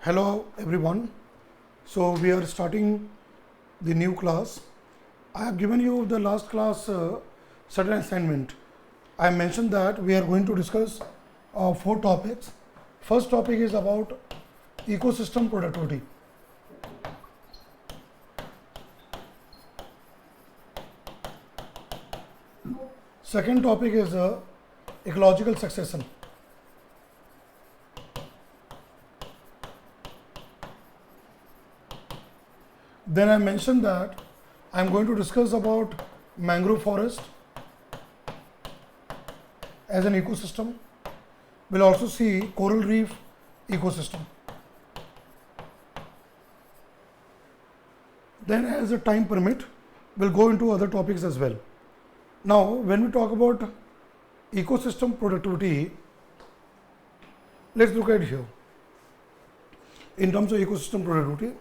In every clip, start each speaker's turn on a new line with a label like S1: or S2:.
S1: Hello everyone. So we are starting the new class. I have given you the last class certain assignment. I mentioned that we are going to discuss 4 topics. First topic is about ecosystem productivity. Second topic is ecological succession. Then I mentioned that I am going to discuss about mangrove forest as an ecosystem. We'll also see coral reef ecosystem. Then as the time permit, we'll go into other topics as well. Now, when we talk about ecosystem productivity, let's look at here. In terms of ecosystem productivity,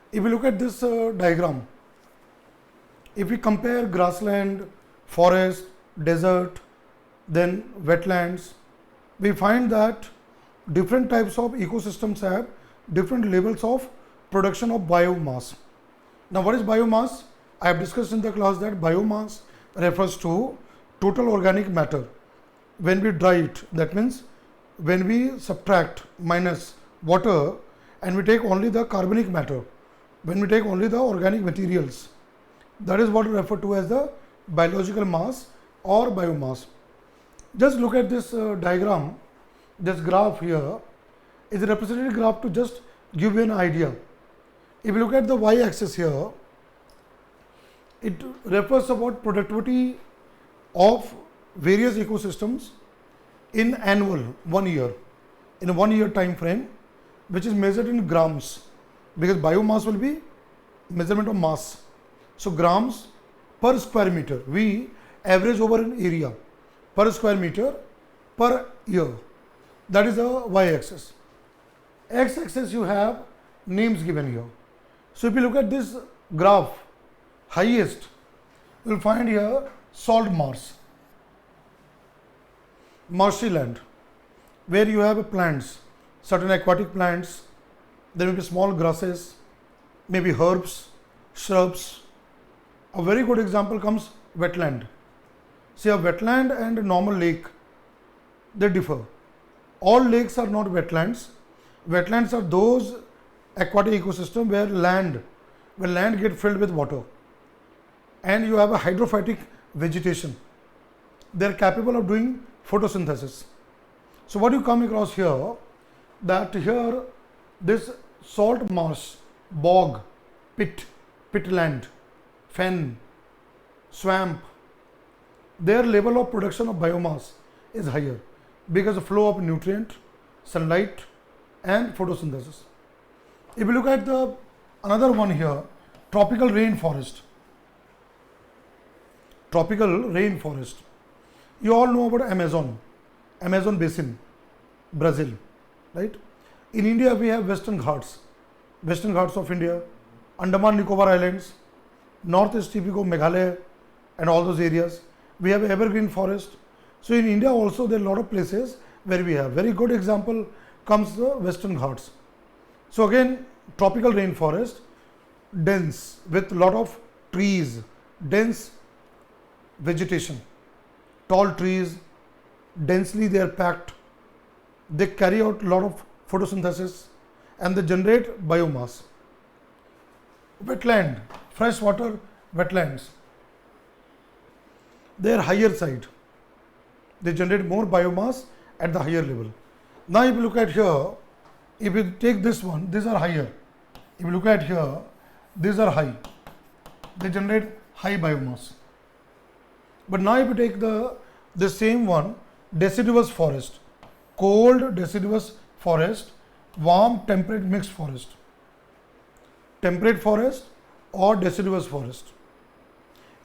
S1: if we look at this diagram, if we compare grassland, forest, desert, then wetlands, we find that different types of ecosystems have different levels of production of biomass. Now, what is biomass? I have discussed in the class that biomass refers to total organic matter. When we dry it, that means when we subtract minus water and we take only the carbonic matter, when we take only the organic materials, that is what we refer to as the biological mass or biomass. Just look at this diagram. This graph here is a representative graph to just give you an idea. If you look at the y-axis here, it refers about productivity of various ecosystems in annual 1 year, in a 1 year time frame, which is measured in grams, because biomass will be measurement of mass. So grams per square meter, we average over an area per square meter per year. That is the y-axis. X-axis you have names given here. So if you look at this graph, highest, you will find here salt marsh, marshy land, where you have plants, certain aquatic plants, there may be small grasses, maybe herbs, shrubs. A very good example comes wetland. See, a wetland and a normal lake, they differ. All lakes are not wetlands. Wetlands are those aquatic ecosystems where land gets filled with water and you have a hydrophytic vegetation. They are capable of doing photosynthesis. So what you come across here, that here this salt marsh, bog, pitland, fen, swamp, their level of production of biomass is higher because of flow of nutrient, sunlight and photosynthesis. If you look at the another one here, tropical rainforest. Tropical rainforest. You all know about Amazon basin, Brazil, right? In India, we have Western Ghats of India, Andaman Nicobar Islands, Northeast if you go Meghalaya and all those areas. We have evergreen forest. So in India also there are a lot of places where we have. Very good example comes the Western Ghats. So again, tropical rainforest, dense with lot of trees, dense vegetation, tall trees, densely they are packed. They carry out a lot of photosynthesis and they generate biomass. Wetland, freshwater wetlands, they are higher side. They generate more biomass at the higher level. Now if you look at here, if you take this one, these are higher. If you look at here, these are high. They generate high biomass. But now if you take the same one, deciduous forest, cold deciduous forest, warm temperate mixed forest, temperate forest or deciduous forest.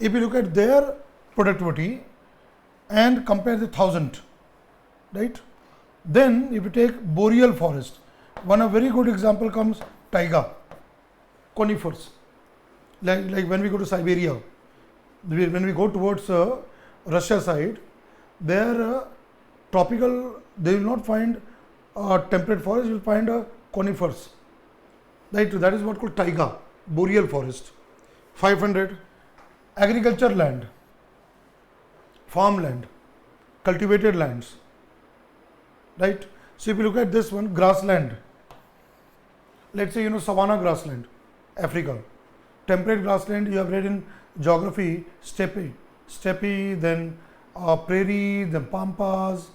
S1: If you look at their productivity and compare the 1000, right? Then if you take boreal forest, a very good example comes taiga, conifers. Like when we go to Siberia, when we go towards Russia side, there tropical, they will not find temperate forest, you will find a conifers, right? That is what called taiga, boreal forest. 500 agriculture land, farmland, cultivated lands, right? So if you look at this one, grassland, let's say savanna grassland, Africa. Temperate grassland, you have read in geography, steppe, then prairie, then pampas,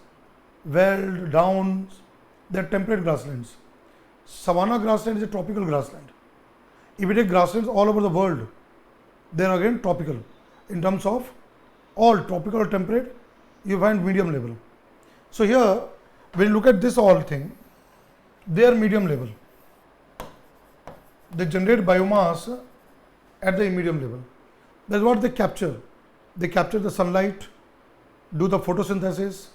S1: veld, downs, they are temperate grasslands. Savanna grassland is a tropical grassland. If you take grasslands all over the world, they are again tropical. In terms of all tropical or temperate, you find medium level. So here, when you look at this all thing, they are medium level. They generate biomass at the medium level. That's what they capture. They capture the sunlight, do the photosynthesis,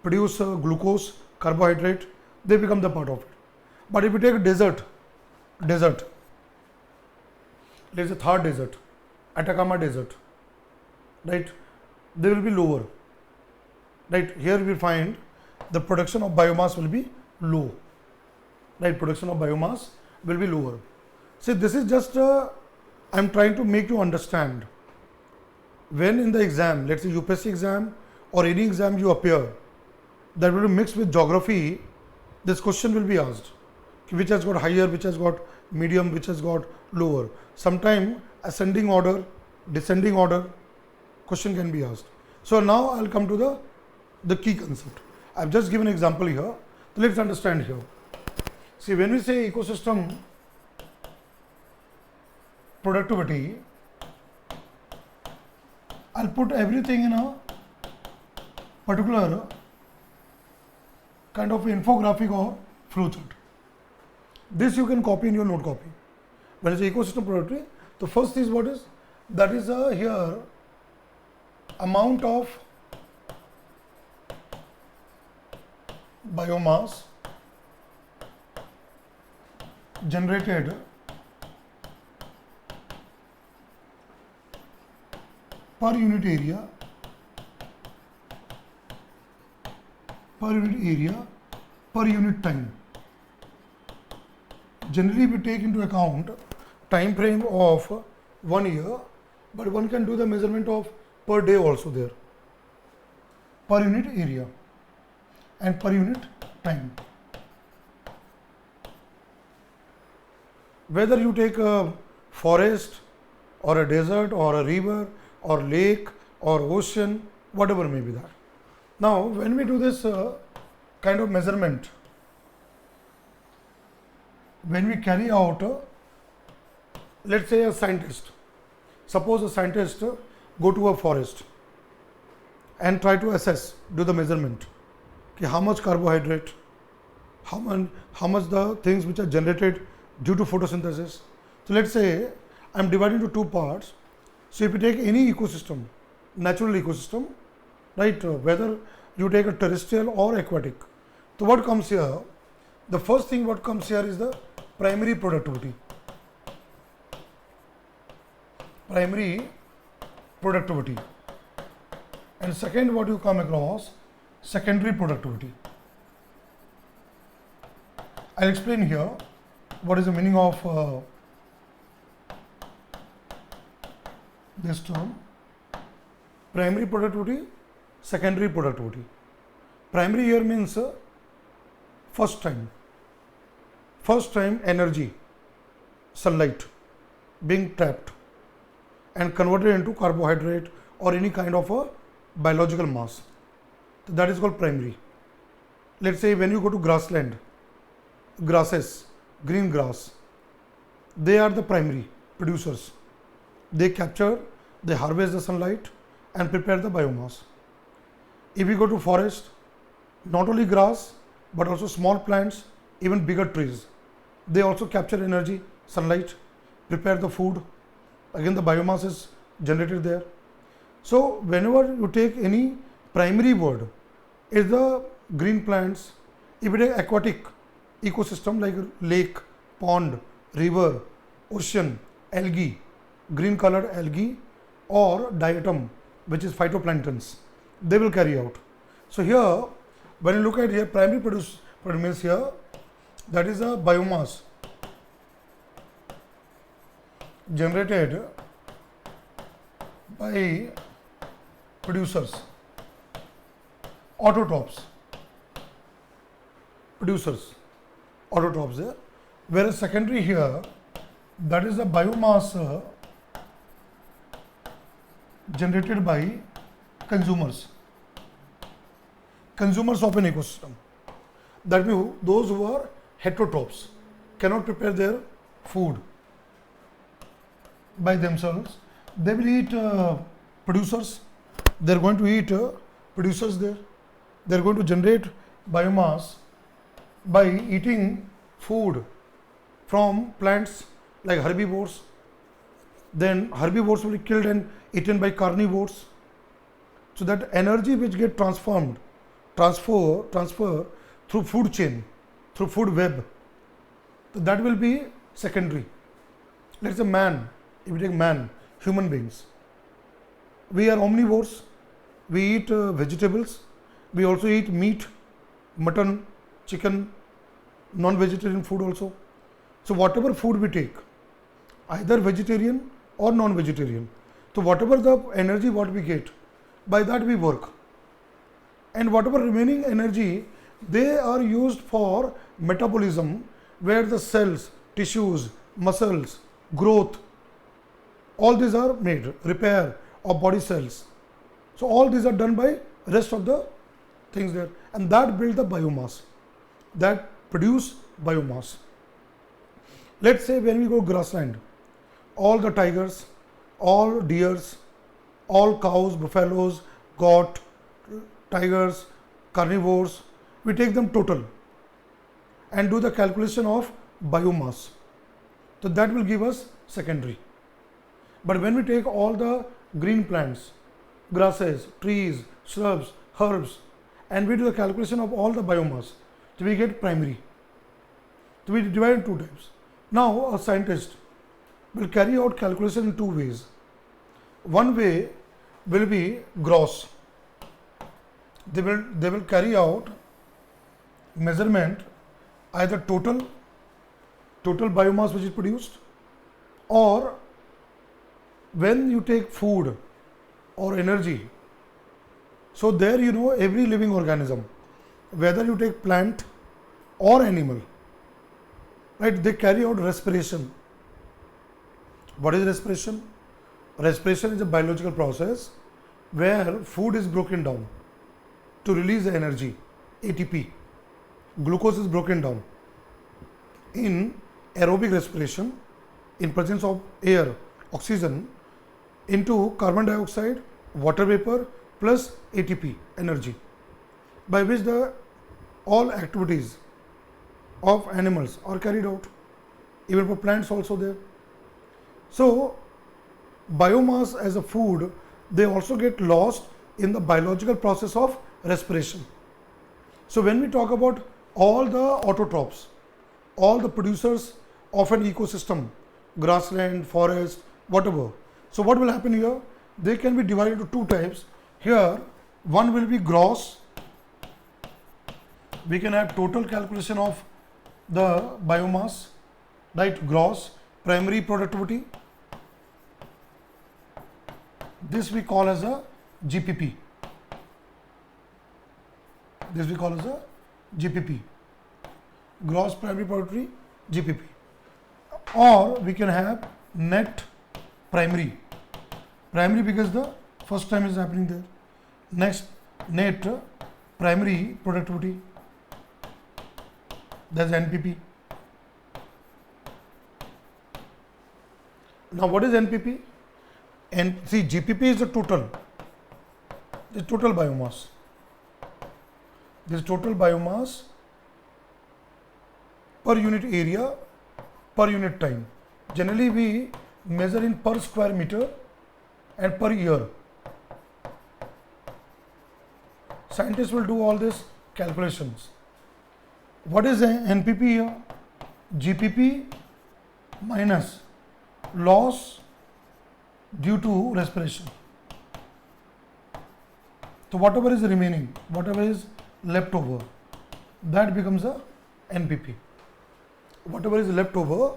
S1: produce glucose, carbohydrate, they become the part of it. But if you take a desert, let's say Thar desert, Atacama desert, right, they will be lower. Right, here we find the production of biomass will be low. Right, production of biomass will be lower. See, this is just I am trying to make you understand. When in the exam, let's say UPSC exam or any exam you appear, that will be mixed with geography, this question will be asked. Which has got higher, which has got medium, which has got lower. Sometime ascending order, descending order, question can be asked. So now I will come to the key concept. I have just given an example here. So let's understand here. See, when we say ecosystem productivity, I'll put everything in a particular kind of infographic or flowchart. This you can copy in your note copy. When it's ecosystem productivity, the first is what is? That is here amount of biomass generated per unit area, per unit time. Generally we take into account time frame of 1 year, but one can do the measurement of per day also there, per unit area and per unit time. Whether you take a forest or a desert or a river or lake or ocean, whatever may be that. Now when we do this kind of measurement, when we carry out, let's say a scientist, suppose a scientist go to a forest and try to assess, do the measurement, how much carbohydrate, how much the things which are generated due to photosynthesis. So let's say I am dividing into two parts. So if you take any ecosystem, natural ecosystem, right, whether you take a terrestrial or aquatic, so what comes here? The first thing what comes here is the primary productivity. Primary productivity. And second, what you come across, secondary productivity. I'll explain here what is the meaning of this term. Primary productivity, secondary productivity. Primary here means first time energy, sunlight being trapped and converted into carbohydrate or any kind of a biological mass. So that is called primary. Let's say when you go to grassland, grasses, green grass, they are the primary producers. They capture, they harvest the sunlight and prepare the biomass. If you go to forest, not only grass but also small plants, even bigger trees, they also capture energy, sunlight, prepare the food. Again the biomass is generated there. So whenever you take any primary word, is the green plants. If you take aquatic ecosystem like lake, pond, river, ocean, algae, green colored algae or diatom, which is phytoplanktons, they will carry out. So here when you look at here, primary produce means here that is a biomass generated by producers, autotrophs, there, whereas secondary here, that is a biomass generated by consumers of an ecosystem. That means those who are heterotrophs, cannot prepare their food by themselves, they will eat producers. They are going to eat producers there. They are going to generate biomass by eating food from plants like herbivores. Then herbivores will be killed and eaten by carnivores. So that energy which get transfer through food chain, through food web, so that will be secondary. Let's say man, if we take man, human beings, we are omnivores, we eat vegetables, we also eat meat, mutton, chicken, non-vegetarian food also. So whatever food we take, either vegetarian or non-vegetarian, so whatever the energy what we get, by that we work, and whatever remaining energy, they are used for metabolism, where the cells, tissues, muscles, growth, all these are made, repair of body cells. So all these are done by rest of the things there, and that build the biomass, that produce biomass. Let's say when we go grassland, all the tigers, all deers, all cows, buffaloes, goat, tigers, carnivores, we take them total and do the calculation of biomass. So that will give us secondary. But when we take all the green plants, grasses, trees, shrubs, herbs, and we do the calculation of all the biomass, so we get primary. So we divide in two types. Now a scientist will carry out calculation in two ways. One way will be gross. They will carry out measurement, either total biomass which is produced, or when you take food or energy. So there you know every living organism, whether you take plant or animal, right, they carry out respiration. What is respiration? Respiration is a biological process where food is broken down to release the energy, ATP. Glucose is broken down in aerobic respiration in presence of air, oxygen, into carbon dioxide, water vapor plus ATP energy, by which the all activities of animals are carried out, even for plants also there. So biomass as a food, they also get lost in the biological process of respiration. So when we talk about all the autotrophs, all the producers of an ecosystem, grassland, forest, whatever. So what will happen here? They can be divided into two types. Here one will be gross. We can have total calculation of the biomass, right? Gross, primary productivity. This we call as a GPP. This we call as a GPP, gross primary productivity, GPP. Or we can have net primary because the first time is happening there. Next, net primary productivity, that's NPP. Now what is NPP? And see, GPP is the total biomass. This total biomass per unit area, per unit time. Generally we measure in per square meter and per year. Scientists will do all these calculations. What is NPP here? GPP minus loss due to respiration. So whatever is remaining, whatever is left over, that becomes a NPP. whatever is left over,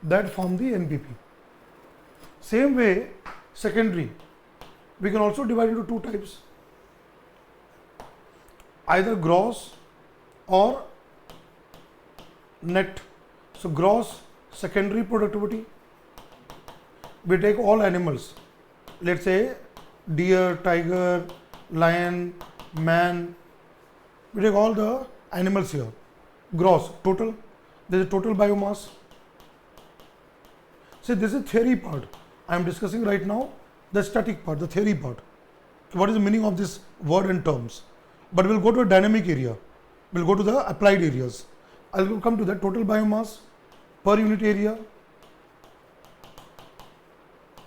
S1: that form the NPP. Same way, secondary, we can also divide into two types, either gross or net. So gross secondary productivity, we take all animals, let's say deer, tiger, lion, man, we take all the animals here. Gross, total, there is a total biomass. See, this is theory part. I am discussing right now the static part, the theory part. What is the meaning of this word and terms? But we'll go to a dynamic area. We'll go to the applied areas. I will come to the total biomass per unit area,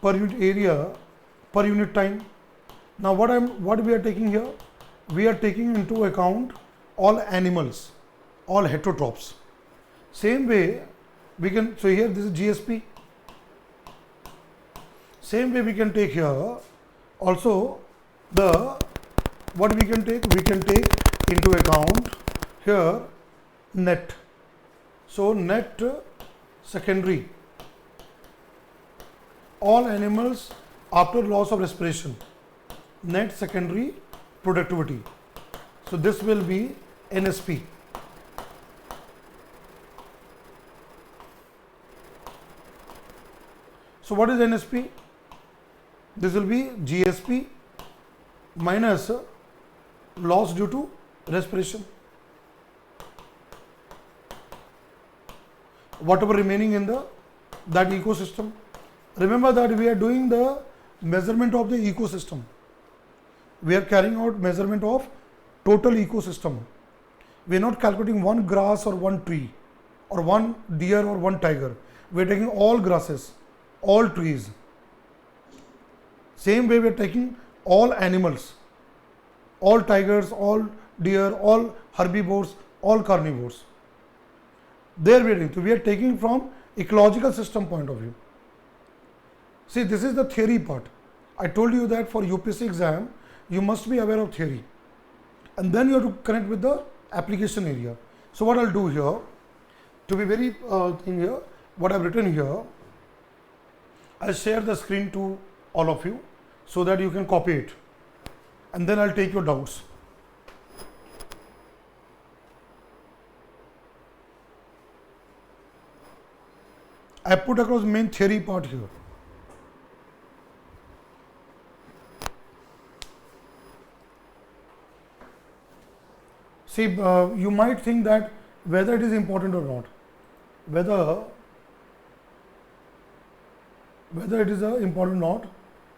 S1: per unit time. Now what we are taking here? We are taking into account all animals, all heterotrophs. Same way we can, so here this is GSP. Same way we can take here also the, what we can take into account here net. So net secondary, all animals after loss of respiration, net secondary productivity. So this will be NSP. So what is NSP? This will be GSP minus loss due to respiration. Whatever remaining in that ecosystem. Remember that we are doing the measurement of the ecosystem. We are carrying out measurement of total ecosystem. We are not calculating one grass or one tree or one deer or one tiger. We are taking all grasses, all trees. Same way we are taking all animals, all tigers, all deer, all herbivores, all carnivores. There we are doing. So we are taking from ecological system point of view. See, this is the theory part. I told you that for UPSC exam, you must be aware of theory. And then you have to connect with the application area. So what I'll do here, to be very thing here, what I've written here, I'll share the screen to all of you so that you can copy it. And then I'll take your doubts. I put across main theory part here. See, you might think that whether it is important or not, whether it is important or not,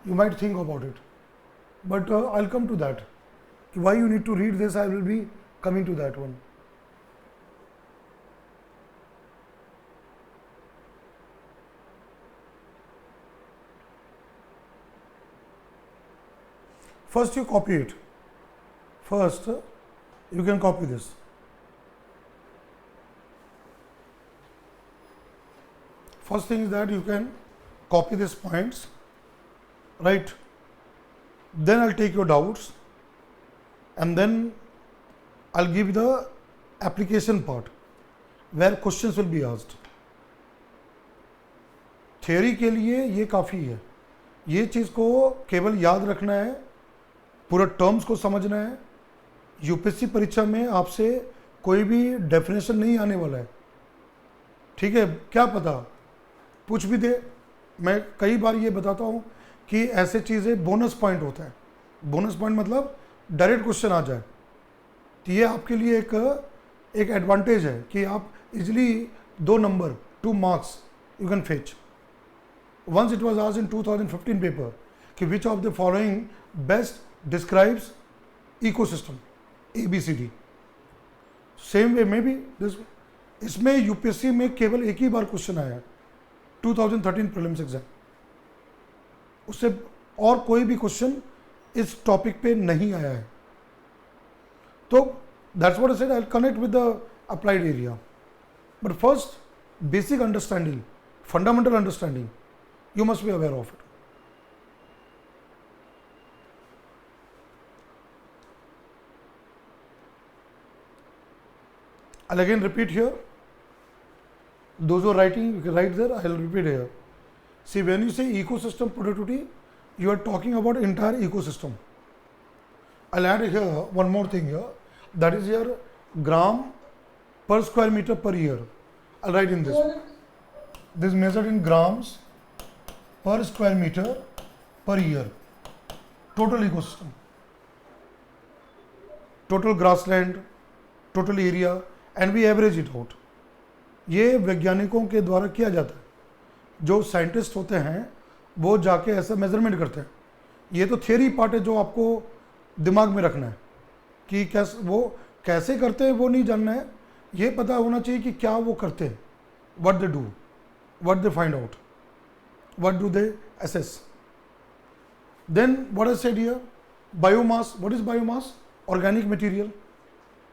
S1: you might think about it. But I'll come to that. Why you need to read this, I will be coming to that one. First you copy it. First you can copy this. First thing is that you can copy these points, right? Then I'll take your doubts and then I'll give the application part where questions will be asked. Theory के लिए ये काफ़ी है. ये चीज़ को केवल याद रखना है, पूरा टर्म्स को समझना है. यूपीएससी परीक्षा में आपसे कोई भी डेफिनेशन नहीं आने वाला है, ठीक है? क्या पता पूछ भी दे. मैं कई बार ये बताता हूँ कि ऐसे चीज़ें बोनस पॉइंट होता है. बोनस पॉइंट मतलब डायरेक्ट क्वेश्चन आ जाए, तो ये आपके लिए एक एडवांटेज है कि आप easily 2 number 2 marks you can fetch. Once it was asked in 2015 paper कि which of the following best describes ecosystem ABCD. Same way maybe this, इसमें यूपीएससी में केवल एक ही बार क्वेश्चन आया है 2013 प्रीलिम्स एग्जाम. उससे और कोई भी क्वेश्चन इस टॉपिक पे नहीं आया है. तो that's what I said, I will connect with the applied area. But first basic understanding, fundamental understanding, you must be aware of it. I'll again repeat here. Those who are writing, you can write there, I will repeat here. See, when you say ecosystem productivity, you are talking about entire ecosystem. I'll add here one more thing here, that is your gram per square meter per year. I'll write in this. This is measured in grams per square meter per year. Total ecosystem, total grassland, total area, and we average it out. ये वैज्ञानिकों के द्वारा किया जाता है. जो scientist होते हैं वो जाके ऐसा मेजरमेंट करते हैं. ये तो थियरी पार्ट है जो आपको दिमाग में रखना है कि कैसे करते हैं वो नहीं जानना है. ये पता होना चाहिए कि क्या वो करते हैं, what they do, what they find out, what do they assess. Then what I said here, biomass. What is biomass? Organic material,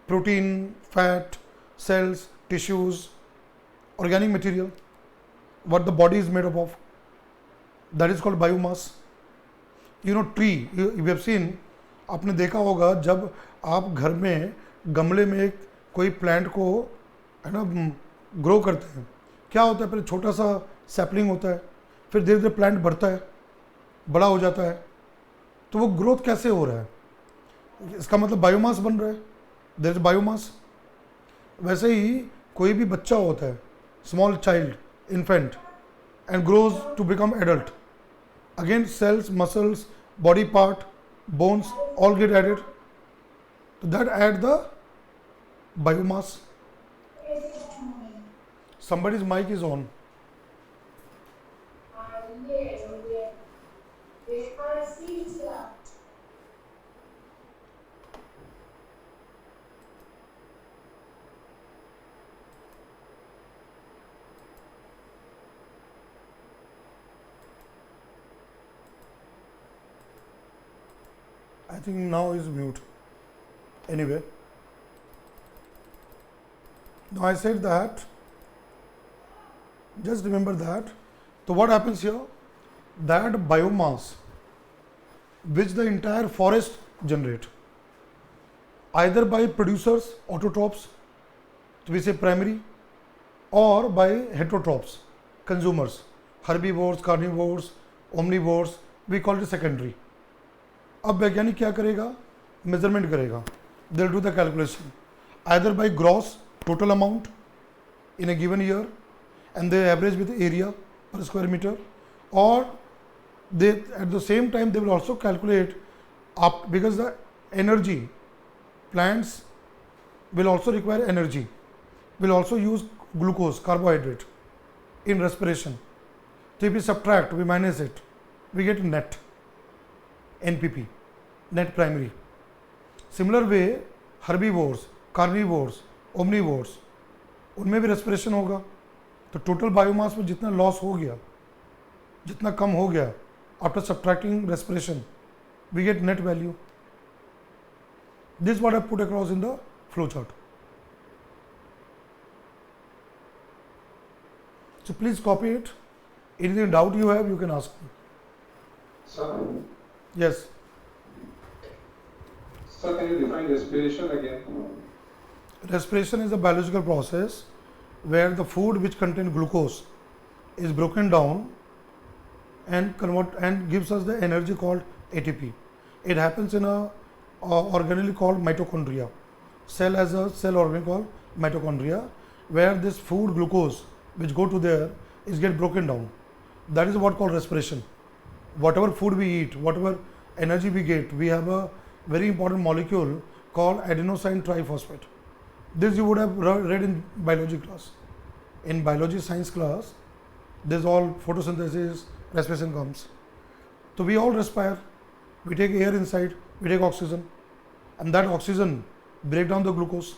S1: protein, fat, cells, tissues, organic material, what the body is made up of. That is called biomass. You know, tree, you have seen, आपने देखा होगा जब आप घर में गमले में कोई प्लांट को है ना ग्रो करते हैं, क्या होता है, पहले छोटा सा सैपलिंग होता है, फिर धीरे धीरे प्लांट बढ़ता है, बड़ा हो जाता है. तो वो ग्रोथ कैसे हो रहा है? इसका मतलब बायोमास बन रहा है. There is biomass. वैसे ही कोई भी बच्चा होता है, small child, infant, and grows to become adult. Again cells, muscles, body part, bones all get added. So that add the biomass. Somebody's mic is on. I think now is mute. Anyway, now I said that, just remember that. So what happens here? That biomass which the entire forest generate, either by producers, autotrophs, so we say primary, or by heterotrophs, consumers, herbivores, carnivores, omnivores, we call it secondary. अब वैज्ञानिक क्या करेगा? Measurement करेगा. They will do the calculation either by gross total amount in a given year and they average with area पर square metre, और they at the same time they will also calculate up, because the energy, plants will also require energy, will also use glucose, carbohydrate in respiration. So if we subtract, we minus it, we get net NPP, net primary. Similar way herbivores, carnivores, omnivores, उनमें भी respiration होगा. तो total biomass में जितना loss हो गया, जितना कम हो गया, after subtracting respiration, we get net value. This is what I put across in the flow chart. So please copy it. Anything doubt you have, you can ask me.
S2: Sir?
S1: Yes.
S2: Sir, can you define respiration again?
S1: Respiration is a biological process where the food which contains glucose is broken down and gives us the energy called ATP. It happens in a organelle called mitochondria. Cell has a cell organ called mitochondria, where this food glucose which go to there is get broken down. That is what called respiration. Whatever food we eat, whatever energy we get, we have a very important molecule called adenosine triphosphate. This you would have read in biology class. In biology science class, this all photosynthesis, respiration comes. So we all respire, we take air inside, we take oxygen, and that oxygen break down the glucose,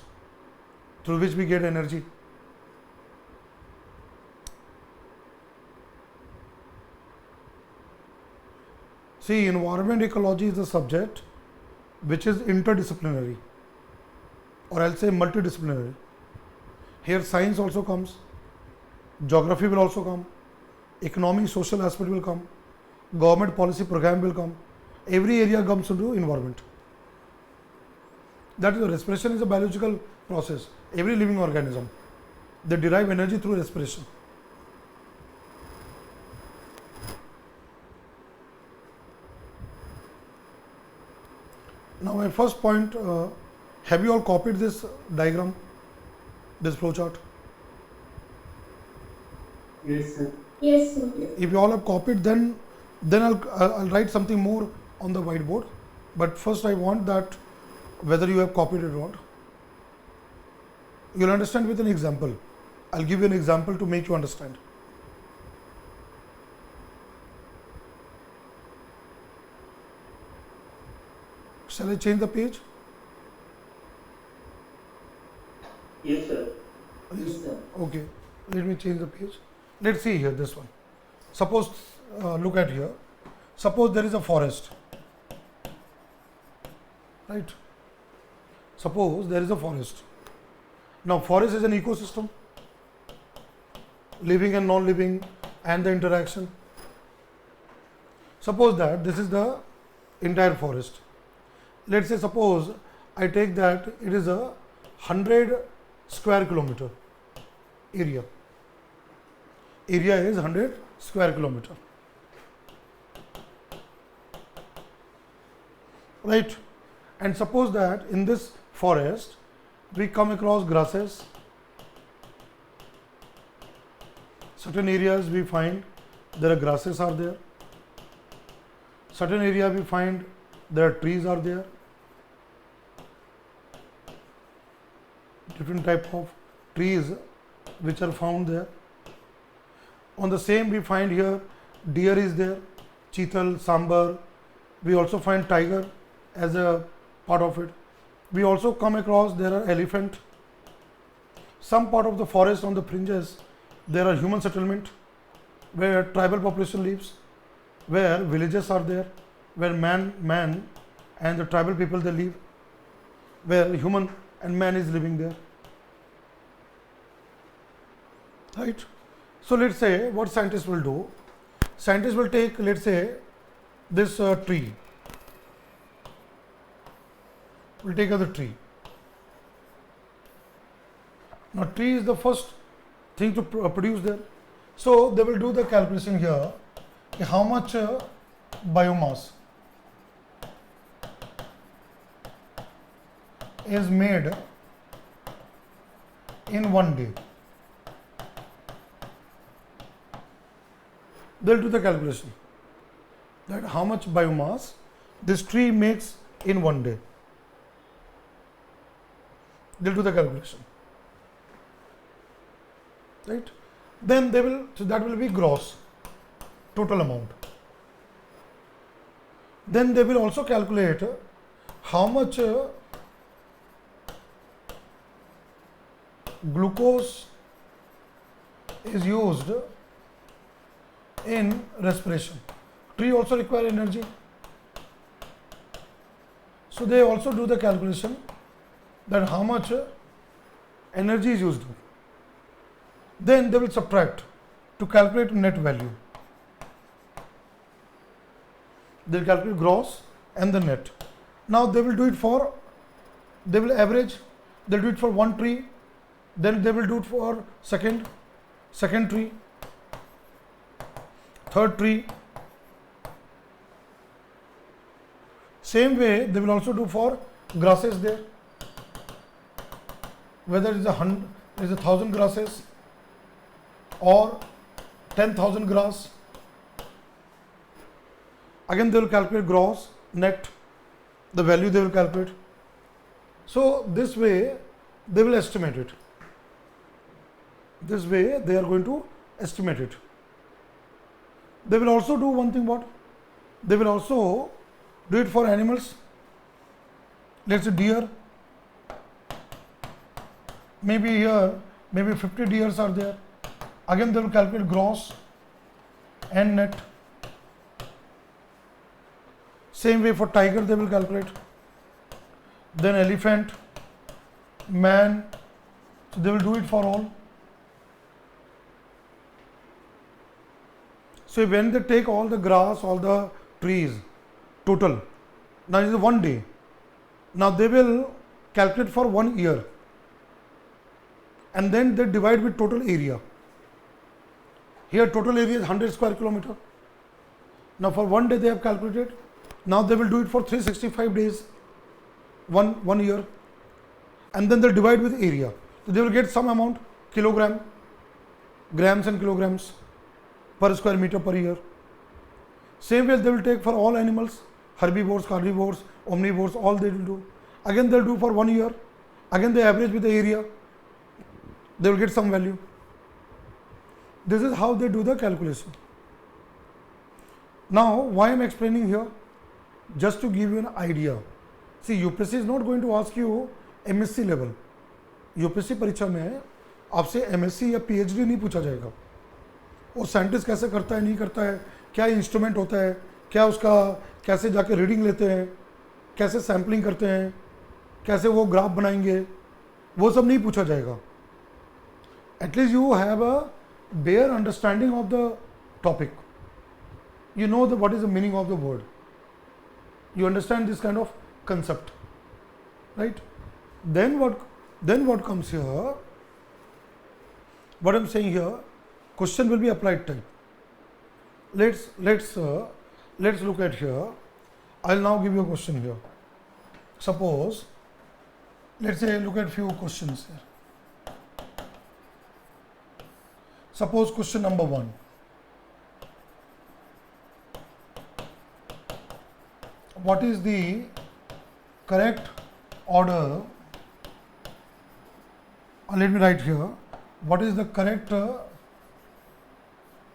S1: through which we get energy. See, environment ecology is a subject which is interdisciplinary, or I'll say multidisciplinary. Here science also comes, geography will also come, economic social aspect will come, government policy program will come, every area comes into environment. That is, respiration is a biological process, every living organism. They derive energy through respiration. Now, my first point, have you all copied this diagram, this flowchart?
S2: Yes, sir.
S3: Yes, sir.
S1: If you all have copied, then I'll write something more on the whiteboard. But first, I want that whether you have copied it or not. You'll understand with an example. I'll give you an example to make you understand. Shall I change the page?
S3: Yes, sir. Yes, sir.
S1: Okay, let me change the page. Let's see here this one. Suppose, look at here. Suppose there is a forest. Right? Suppose there is a forest. Now, forest is an ecosystem, living and non-living, and the interaction. Suppose that this is the entire forest. Let's say, suppose I take that it is a 100 square kilometer area. Area is 100 square kilometer. Right? And suppose that in this forest we come across grasses. Certain areas we find there are grasses are there. Certain area we find there are trees are there. Different type of trees which are found there. On the same we find here deer is there, cheetal, sambar. We also find tiger as a part of it. We also come across there are elephant. Some part of the forest on the fringes there are human settlement where tribal population lives, where villages are there, where man and the tribal people they live, where human and man is living there. Right? So let's say what scientists will do. Scientists will take, let's say, this tree. We'll take as a tree. Now, tree is the first thing to produce there. So they will do the calculation here. How much biomass is made in one day. They'll do the calculation that how much biomass this tree makes in one day. They'll do the calculation, right? Then they will, so that will be gross total amount. Then they will also calculate how much glucose is used in respiration. Tree also require energy. So they also do the calculation that how much energy is used. Then they will subtract to calculate net value. They will calculate gross and the net. Now they will do it for, they will average, they will do it for one tree, then they will do it for second tree, third tree. Same way they will also do for grasses there. Whether it is 1,000 grasses or 10,000 grass. Again they will calculate gross, net, the value they will calculate. So this way they will estimate it. This way they are going to estimate it. They will also do one thing, what? They will also do it for animals. Let's say deer. Maybe here, maybe 50 deers are there. Again they will calculate gross and net. Same way for tiger they will calculate. Then elephant, man, so they will do it for all. So when they take all the grass, all the trees, total, now it is one day. Now they will calculate for 1 year. and then they divide with total area. Here total area is 100 square kilometer. Now for one day they have calculated. Now they will do it for 365 days, one year, and then they'll divide with area. So they will get some amount, kilogram, grams and kilograms per square meter per year. Same way they will take for all animals, herbivores, carnivores, omnivores, all they will do. Again they'll do for 1 year. Again they average with the area. They will get some value. This is how they do the calculation. Now, why I am explaining here? Just to give you an idea. See, UPSC is not going to ask you MSc level. UPSC परीक्षा में आपसे MSc या PhD नहीं पूछा जाएगा. और scientist कैसे करता है, नहीं करता है, क्या इंस्ट्रूमेंट होता है, क्या उसका कैसे जाके रीडिंग लेते हैं, कैसे सैम्पलिंग करते हैं, कैसे वो ग्राफ बनाएंगे, वो सब नहीं पूछा जाएगा. At least you have a bare understanding of the topic. You know what is the meaning of the word. You understand this kind of concept, right? Then what comes here? What I'm saying here, question will be applied type. Let's look at here. I'll now give you a question here. Suppose, let's say look at few questions here. Suppose question number 1. What is the correct order? Let me write here. What is the correct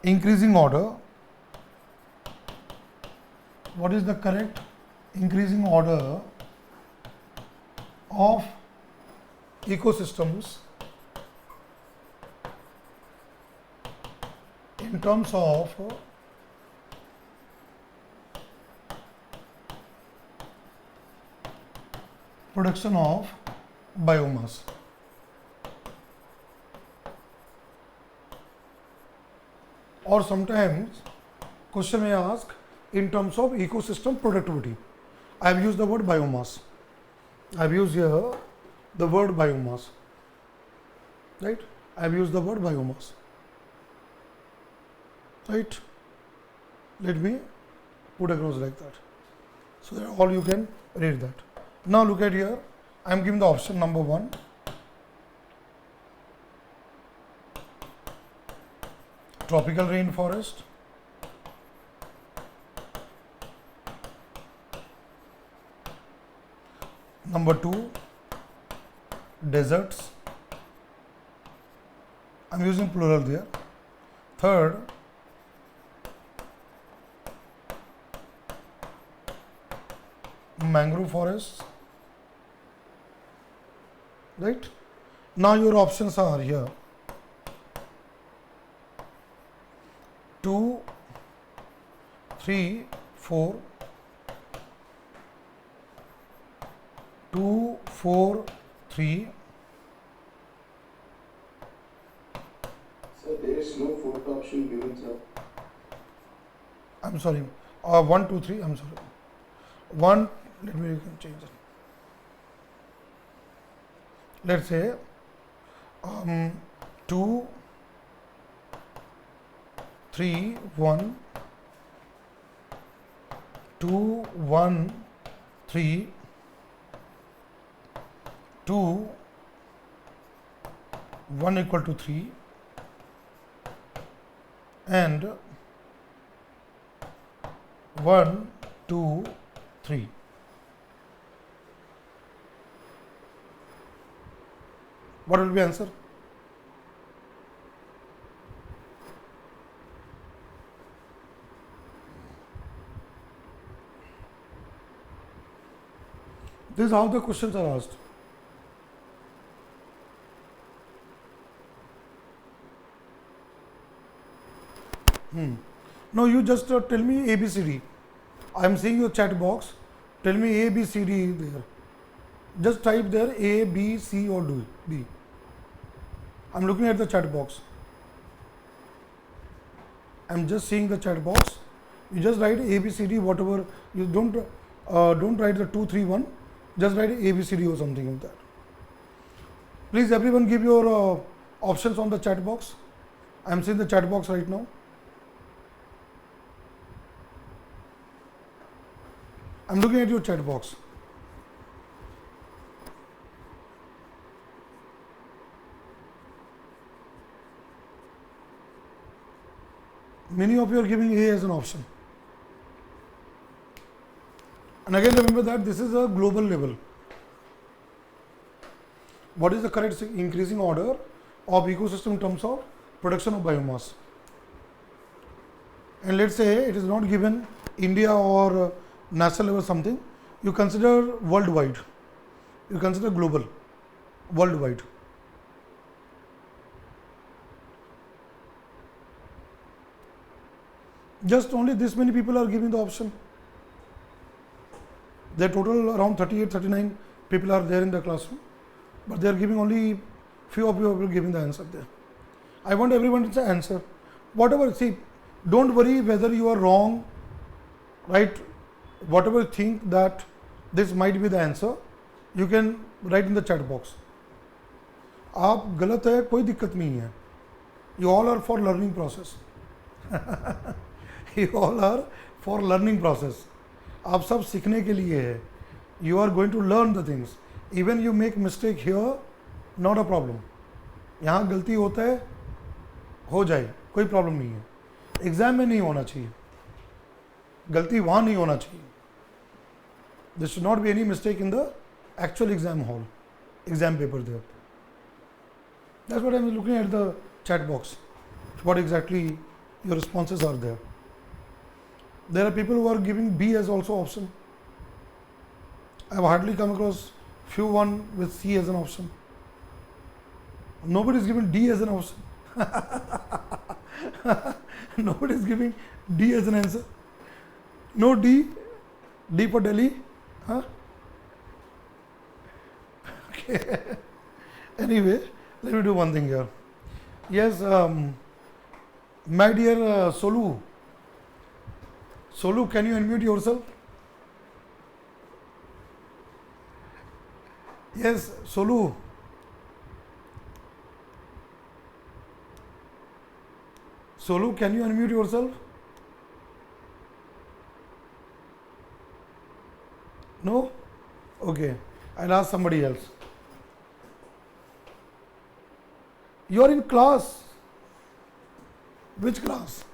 S1: increasing order? What is the correct increasing order of ecosystems in terms of production of biomass? Or sometimes question may ask in terms of ecosystem productivity. I have used the word biomass. I have used here the word biomass, right? I have used the word biomass, right? Let me put across like that, so that all you can read that. Now look at here, I am giving the option number 1. Tropical rainforest. Number 2, deserts. I am using plural there. Third, mangrove forests. Right? Now your options are here. 2, 3, 4. 2, 4, 3.
S4: Sir, there is no fourth option given, sir.
S1: I'm sorry. 1, 2, 3. I'm sorry. 1. Let me change it. Let's say 2, 3, 1, 2, 1, 3, 2, 1 equal to 3, and 1, 2, 3. What will be answer? This is how the questions are asked. Now you just tell me A, B, C, D. I am seeing your chat box. Tell me A, B, C, D there. Just type there A, B, C or D. I am looking at the chat box. I am just seeing the chat box. You just write A, B, C, D, whatever. You don't write the 2, 3, 1. Just write A, B, C, D or something like that. Please everyone give your options on the chat box. I am seeing the chat box right now. I am looking at your chat box. Many of you are giving A as an option. And again remember that this is a global level. What is the correct increasing order of ecosystem in terms of production of biomass? And let's say it is not given India or national level something, you consider worldwide, you consider global, worldwide. Just only this many people are giving the option. Their total around 38, 39 people are there in the classroom, but they are giving only few of you are giving the answer there. I want everyone to answer. Whatever, see, don't worry whether you are wrong, right? Whatever you think that this might be the answer, you can write in the chat box. आप गलत है कोई दिक्कत नहीं है. You all are for learning process. You all are for learning process. आप सब सीखने के लिए है. You are going to learn the things. Even you make mistake here, not a problem. यहाँ गलती होता है, हो जाए, कोई प्रॉब्लम नहीं है. एग्जाम में नहीं होना चाहिए, गलती वहाँ नहीं होना चाहिए. There should not be any mistake in the actual exam hall, exam paper there. That's what I am looking at the chat box. What exactly your responses are there. There are people who are giving B as also option. I have hardly come across few one with C as an option. Nobody is giving D as an option. Nobody is giving D as an answer. No D. D for Delhi. Huh? Okay. Anyway, let me do one thing here. Yes, my dear Solu. Solu, can you unmute yourself? Yes, Solu. Solu, can you unmute yourself? No? Okay. I'll ask somebody else. You are in class. Which class?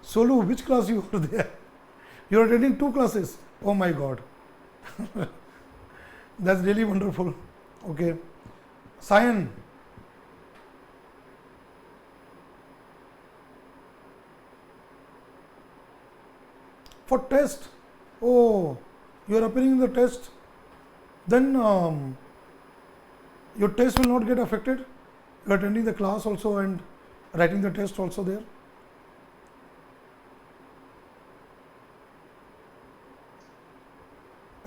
S1: Solu, which class you are there? You are attending 2 classes. Oh my God. That's really wonderful. Okay. Sayan. For test. Oh, you are appearing in the test. Then your test will not get affected. You are attending the class also and writing the test also there.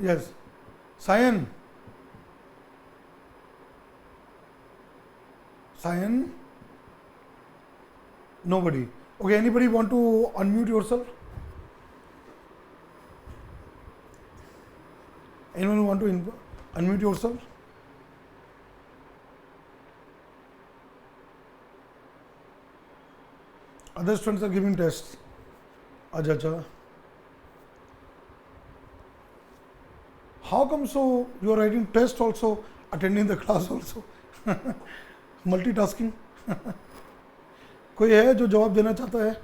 S1: Yes. Sayan. Sayan. Nobody. Okay, anybody want to unmute yourself? Anyone want to unmute yourself? Other students are giving tests. Acha. How come so you are writing test also, attending the class also? Multitasking. कोई है जो जवाब देना चाहता है?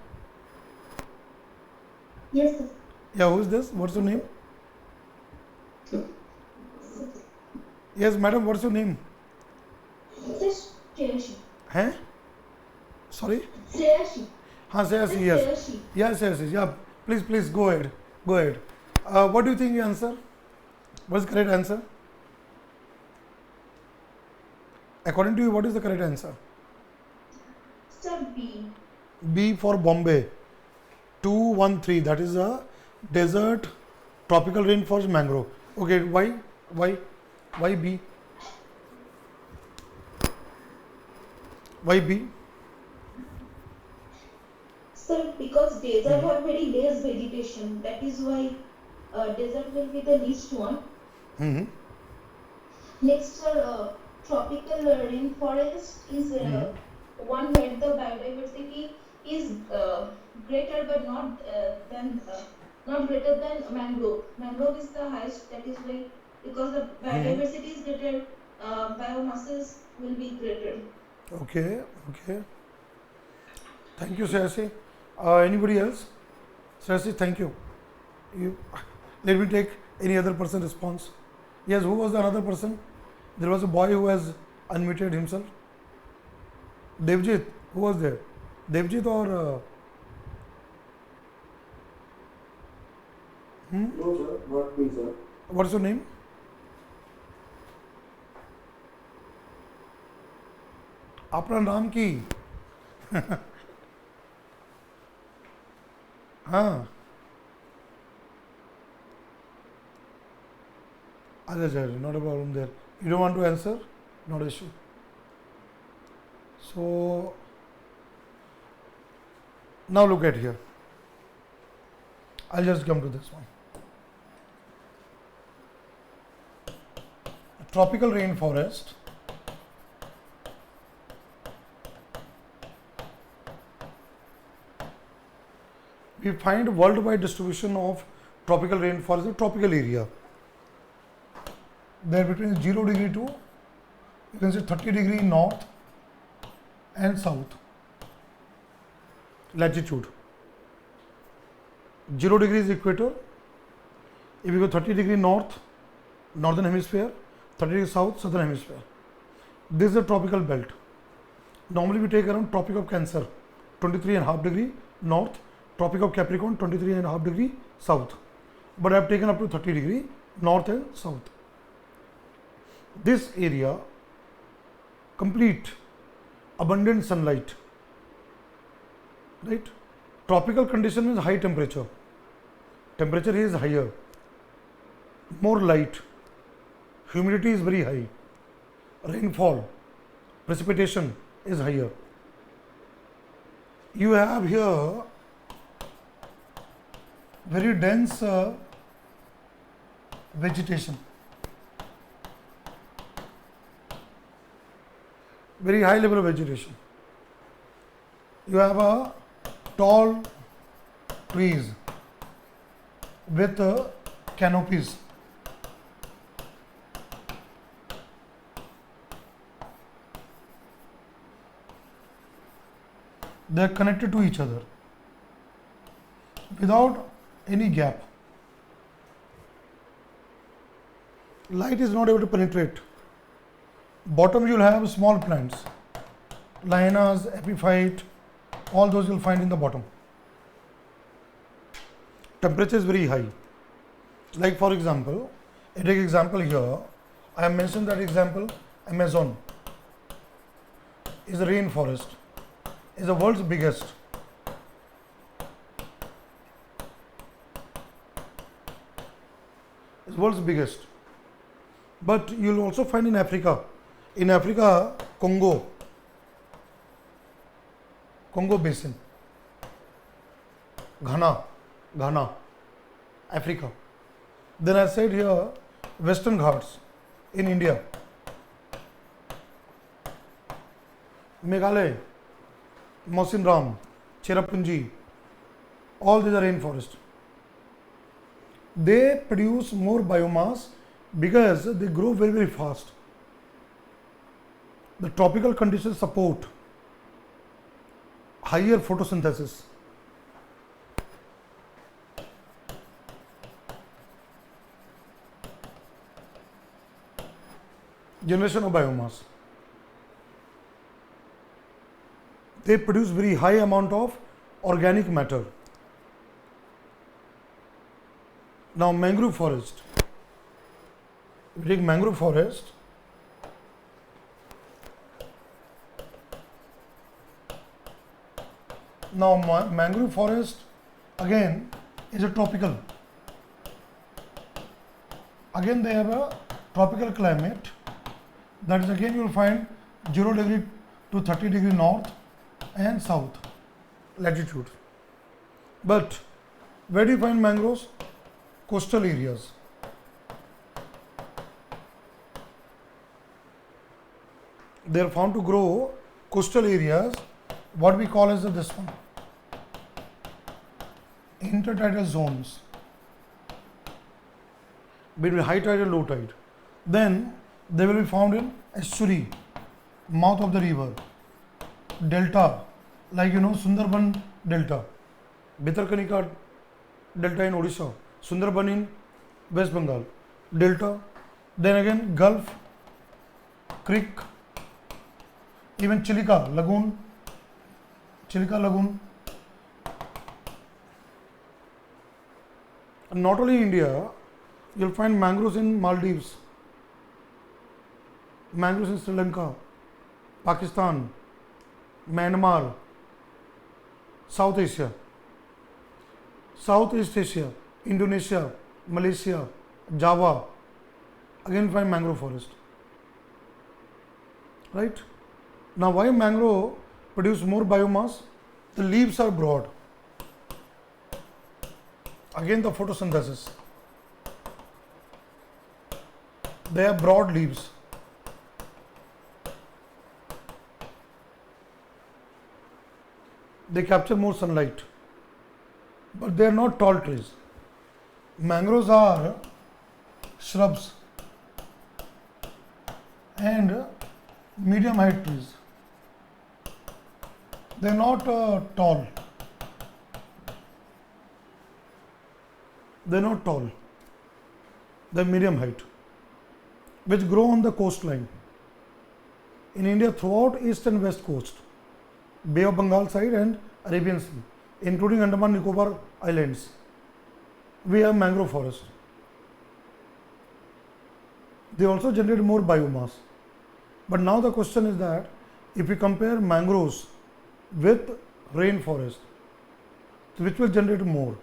S3: Yes, sir.
S1: Yeah, who is this? What's your name? Yes, madam, what's your name?
S3: Shreyashi.
S1: हैं? Sorry?
S3: Shreyashi.
S1: हाँ, Shreyashi, yes.
S3: Shreyashi.
S1: Yes, yeah. Please, go ahead. What do you think the answer? What's the correct answer? According to you, what is the correct answer?
S3: Sir, B.
S1: B for Bombay. 213. That is a desert tropical rainforest mangrove. Okay, why B? Why B?
S3: Sir, because desert have very less vegetation. That is why desert will be the least one.
S1: Mm-hmm.
S3: Next, sir, tropical rainforest is one where the biodiversity is greater but not greater than mangrove. Mangrove is the highest, that is why, because the biodiversity is greater, biomasses will be greater.
S1: Okay, okay. Thank you, Sayasi. Anybody else? Sayasi, thank you. Let me take any other person response. Yes, who was the another person? There was a boy who has unmuted himself. Devjit, who was there? Devjit or
S4: No, sir, not me, sir.
S1: what's your name? अपना नाम की हाँ अच्छा, not a problem there. You don't want to answer? Not an issue. So now look at here. I'll just come to this one. Tropical rainforest we find worldwide distribution of tropical rainforest in tropical area. There between 0 degree to you can say 30 degree north and south latitude. 0 degree is equator. If you go 30 degree north, northern hemisphere, 30 degree south, southern hemisphere. This is a tropical belt. Normally we take around Tropic of Cancer, 23.5 degree north, Tropic of Capricorn, 23.5 degree south. But I have taken up to 30 degree north and south. This area, complete, abundant sunlight, right? Tropical condition is high temperature. Temperature is higher, more light, humidity is very high, rainfall, precipitation is higher. You have here very dense vegetation, very high level of vegetation. You have a tall trees with canopies. They are connected to each other without any gap. Light is not able to penetrate. Bottom you will have small plants, lianas, epiphyte, all those you will find in the bottom. Temperature is very high. Like for example, I take example here. I have mentioned that example, Amazon is a rainforest, is the world's biggest. Is world's biggest. But you will also find in Africa. In Africa, Congo Basin, Ghana, Africa. Then I said here, Western Ghats in India, Meghalaya, Mausinram, Cherrapunji, all these are rainforests. They produce more biomass because they grow very, very fast. The tropical conditions support higher photosynthesis. Generation of biomass. They produce very high amount of organic matter. Now mangrove forest. If you take mangrove forest, now mangrove forest again is a tropical. Again they have a tropical climate. That is again you will find 0 degree to 30 degree north and south latitude. But where do you find mangroves? Coastal areas. They are found to grow coastal areas, what we call as this one, intertidal zones between high tide and low tide. Then they will be found in estuary, mouth of the river, delta, like Sundarban delta, Bhitarkanika delta in Odisha, Sundarban in West Bengal, delta, then again Gulf, creek, even Chilika lagoon, and not only India, you'll find mangroves in Maldives, mangroves in Sri Lanka, Pakistan, Myanmar, Southeast Asia, Indonesia, Malaysia, Java, again find mangrove forest. Right? Now why mangrove produce more biomass? The leaves are broad. Again the photosynthesis. They have broad leaves. They capture more sunlight, but they are not tall trees. Mangroves are shrubs and medium height trees. They are not tall. They are not tall. They are medium height, which grow on the coastline. In India, throughout east and west coast, Bay of Bengal side and Arabian Sea, including Andaman Nicobar Islands, we have mangrove forest. They also generate more biomass. But now the question is that if we compare mangroves with rainforest, which will generate more?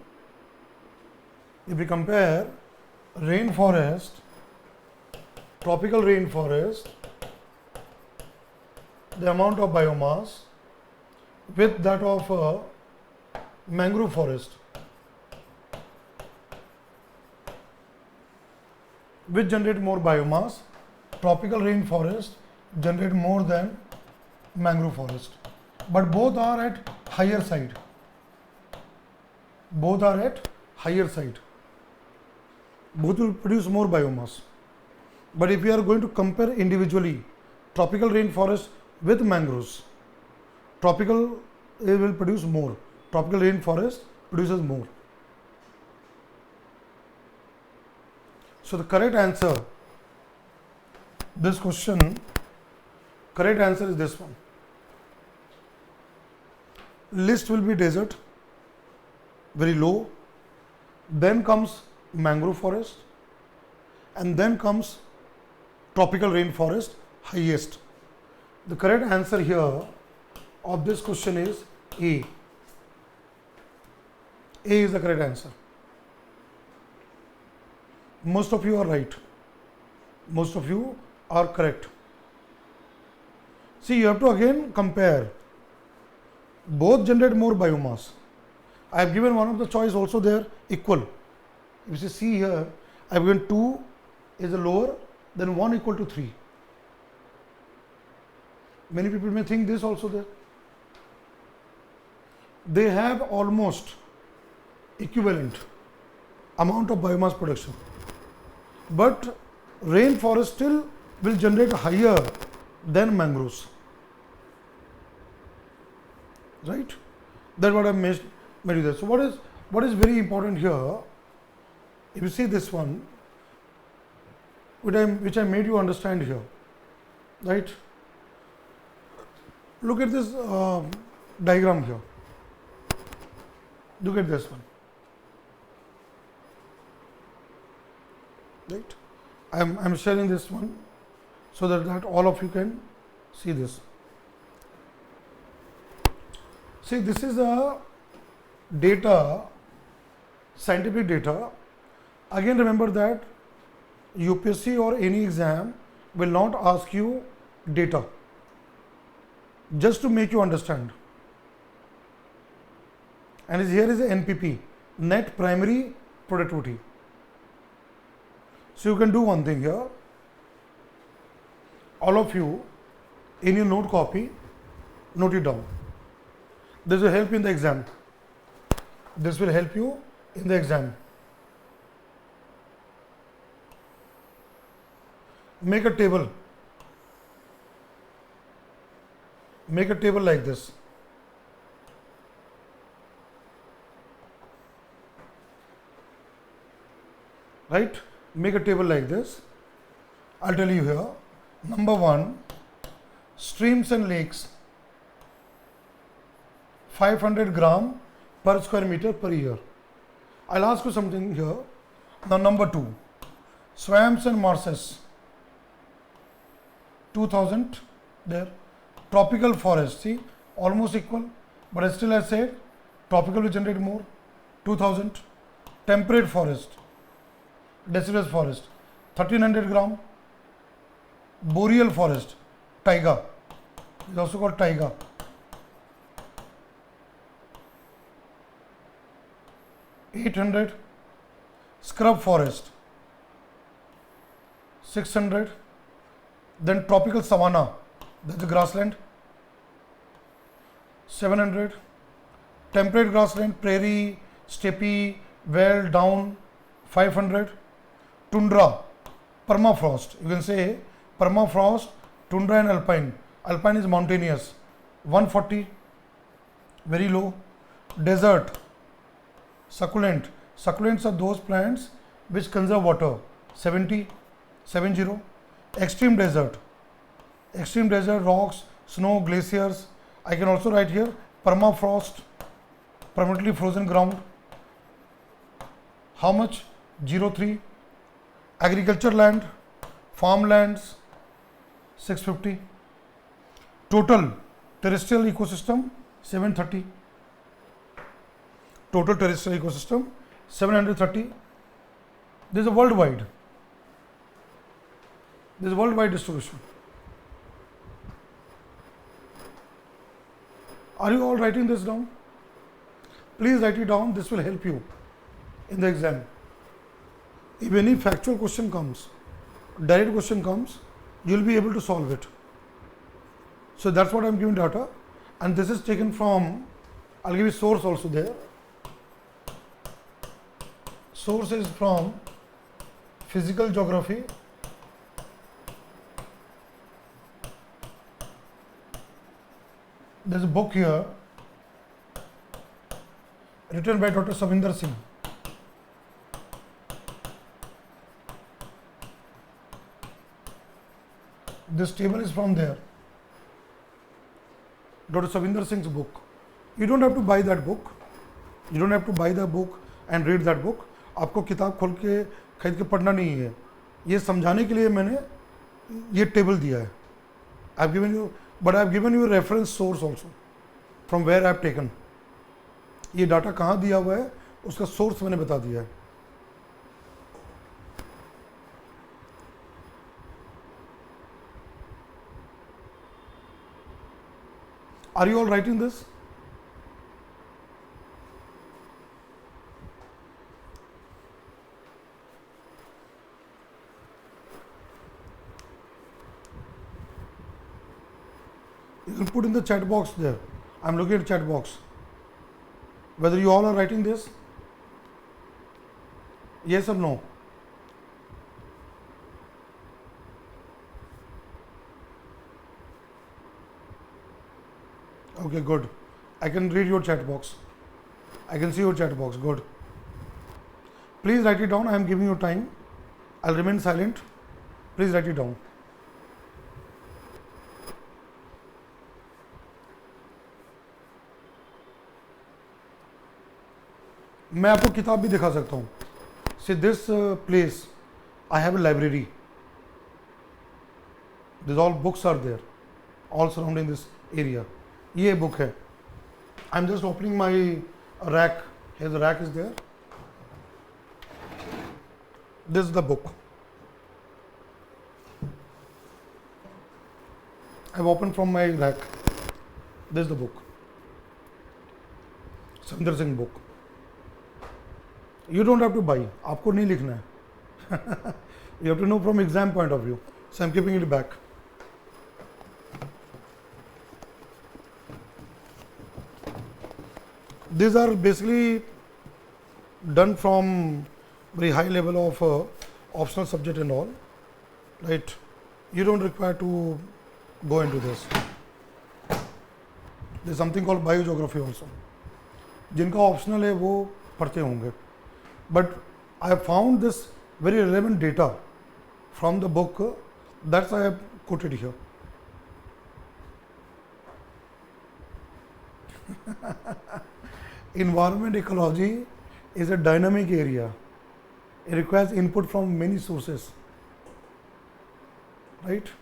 S1: If we compare rainforest, tropical rainforest, the amount of biomass with that of mangrove forest, which generate more biomass, tropical rainforest generate more than mangrove forest, but both are at higher side. Both are at higher side. Both will produce more biomass. But if we are going to compare individually tropical rainforest with mangroves, tropical will produce more. Tropical rainforest produces more. So the correct answer, this question, correct answer is this one. List will be desert, very low, then comes mangrove forest, and then comes tropical rainforest, highest. The correct answer here of this question is A. A is the correct answer. Most of you are right. Most of you are correct. See, you have to again compare. Both generate more biomass. I have given one of the choice also there equal. If you see here, I have given 2 is the lower, then 1 equal to 3. Many people may think this also there. They have almost equivalent amount of biomass production, but rainforest still will generate higher than mangroves, right? That's what I made you there. So what is very important here, if you see this one, which I made you understand here, right? Look at this diagram here. Look at this one, right? I'm sharing this one so that all of you can see this. See, this is a data, scientific data. Again, remember that UPSC or any exam will not ask you data, just to make you understand. And here is a NPP, net primary productivity. So you can do one thing here. All of you in your note copy, note it down. This will help you in the exam. This will help you in the exam. Make a table. Make a table like this. Right? Make a table like this. I'll tell you here. Number 1, streams and lakes, 500 gram per square meter per year. I'll ask you something here. Now number 2, swamps and marshes, 2000 there. Tropical forest, see, almost equal, but still I said tropical will generate more, 2000. Temperate forest, deciduous forest, 1300 gram. Boreal forest, taiga, is also called taiga, 800. Scrub forest, 600. Then tropical savanna, that's the grassland, 700. Temperate grassland, prairie, steppe, veld, down, 500. Tundra, permafrost, you can say permafrost, tundra and alpine. Alpine is mountainous, 140, very low. Desert, succulent. Succulents are those plants which conserve water, 70. Extreme desert, rocks, snow, glaciers. I can also write here permafrost, permanently frozen ground. How much? 03. Agriculture land, farmlands, 650. Total terrestrial ecosystem, 730. Total terrestrial ecosystem, 730. This is a worldwide. This is worldwide distribution. Are you all writing this down? Please write it down. This will help you in the exam. If any factual question comes, direct question comes, you will be able to solve it. So that's what I am giving data, and this is taken from, I'll give you source also there. Source is from Physical Geography, there's a book here written by Dr. Savinder Singh. This table is from there, Dr. Savinder Singh's book. You don't have to buy that book. You don't have to buy the book and read that book. आपको किताब खोल के खरीद के पढ़ना नहीं है. ये समझाने के लिए मैंने ये टेबल दिया है. I've given you, but I've given you a reference source also from where I've taken. ये डाटा कहाँ दिया हुआ है उसका सोर्स मैंने बता दिया है. Are you all writing this? You can put in the chat box there. I'm looking at chat box. Whether you all are writing this? Yes or no? Okay, good. I can read your chat box. I can see your chat box. Good. Please write it down. I am giving you time. I'll remain silent. Please write it down. मैं आपको किताब भी दिखा सकता हूँ. See this place, I have a library. These all books are there, all surrounding this area. ये book है. I'm just opening my rack. Here the rack is there. This is the book. I've opened from my rack. This is the book. Savinder Singh book. You don't have to buy. आपको नहीं लिखना है. You have to know from exam point of view. So I'm keeping it back. these are basically done from very high level of optional subject and all, right? You don't require to go into this. There is something called biogeography also. जिनका optional है वो पढ़ते होंगे, but I found this very relevant data from the book, that's I have coated here. Environment ecology is a dynamic area. It requires input from many sources, right?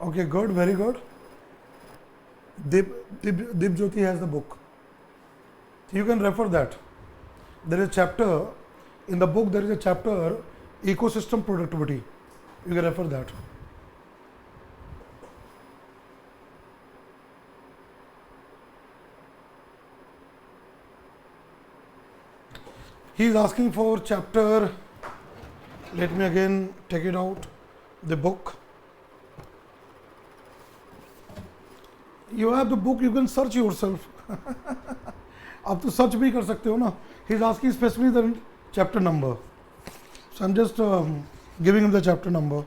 S1: Okay, good, very good. Dip Jyoti has the book. You can refer that. There is a chapter in the book. There is a chapter ecosystem productivity. You can refer that. He is asking for chapter. Let me again take it out. The book. You have the book. You can search yourself. आप तो search भी कर सकते हो ना. He is asking specifically the chapter number. So I'm just giving him the chapter number.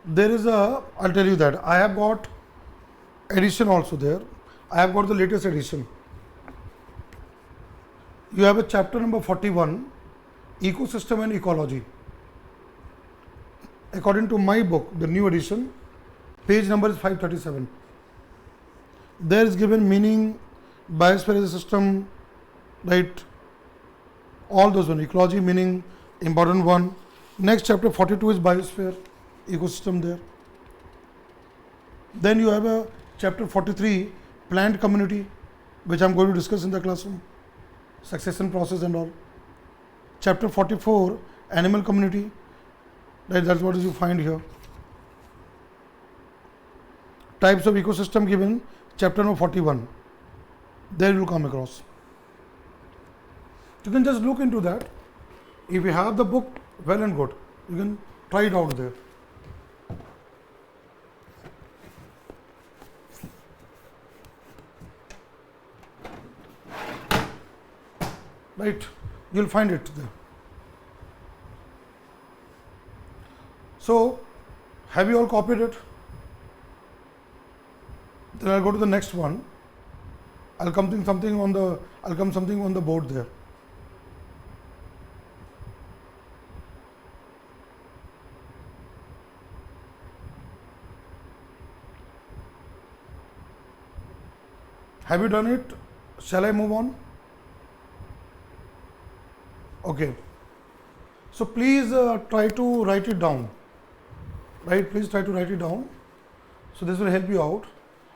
S1: There is a, I'll tell you that I have got edition also there. I have got the latest edition. You have a chapter number 41, ecosystem and ecology. According to my book, the new edition, page number is 537. There is given meaning, biosphere as a system, right? All those one, ecology meaning, important one. Next chapter 42 is biosphere, ecosystem there. Then you have a chapter 43, plant community, which I am going to discuss in the classroom, succession process and all. Chapter 44, animal community, right, that's what you find here. Types of ecosystem given, chapter number 41. There you will come across. You can just look into that. If you have the book, well and good. You can try it out there. Right, you will find it there. So, have you all copied it? Then I'll go to the next one. I'll come something on the board there. Have you done it? Shall I move on? Okay. So please try to write it down. Right? Please try to write it down. So this will help you out.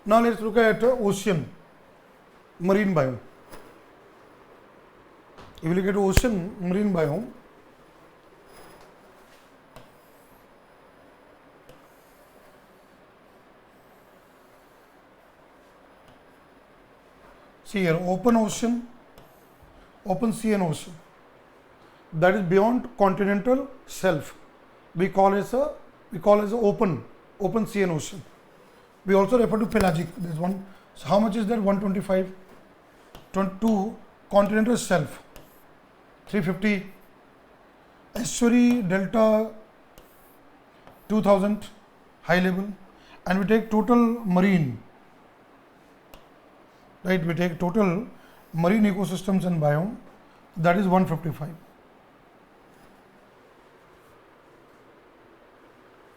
S1: Now let's look at ocean, marine biome. If you look at ocean, marine biome, see here, open ocean, open sea and ocean. That is beyond continental shelf. We call as open sea and ocean. We also refer to pelagic. This one. So how much is that? 125. 22 continental shelf. 350. Estuary delta 2000 high level, and we take total marine. Right, we take total marine ecosystems and biome, that is 155.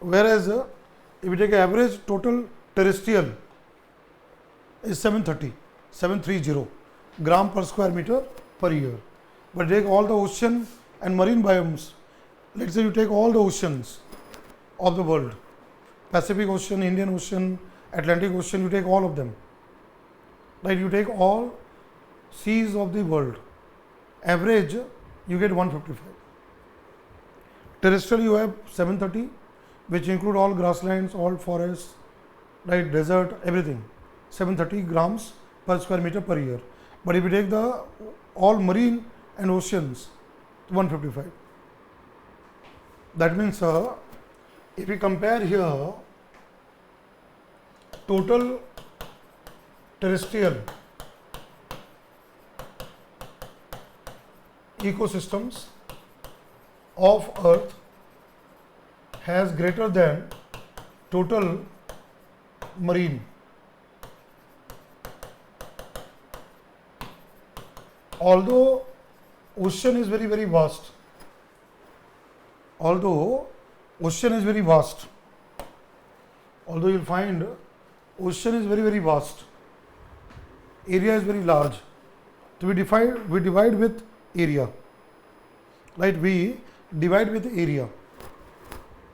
S1: Whereas if we take average total terrestrial is 730 gram per square meter per year. But take all the ocean and marine biomes. Let's say you take all the oceans of the world, Pacific Ocean, Indian Ocean, Atlantic Ocean, you take all of them, right? You take all seas of the world, average you get 155. Terrestrial you have 730, which include all grasslands, all forests, right, desert, everything, 730 grams per square meter per year. But if you take the all marine and oceans, 155. That means if we compare here total terrestrial ecosystems of Earth has greater than total marine. Although ocean is very, very vast, although you'll find ocean is very, very vast, area is very large. So we divide with area, right? We divide with area,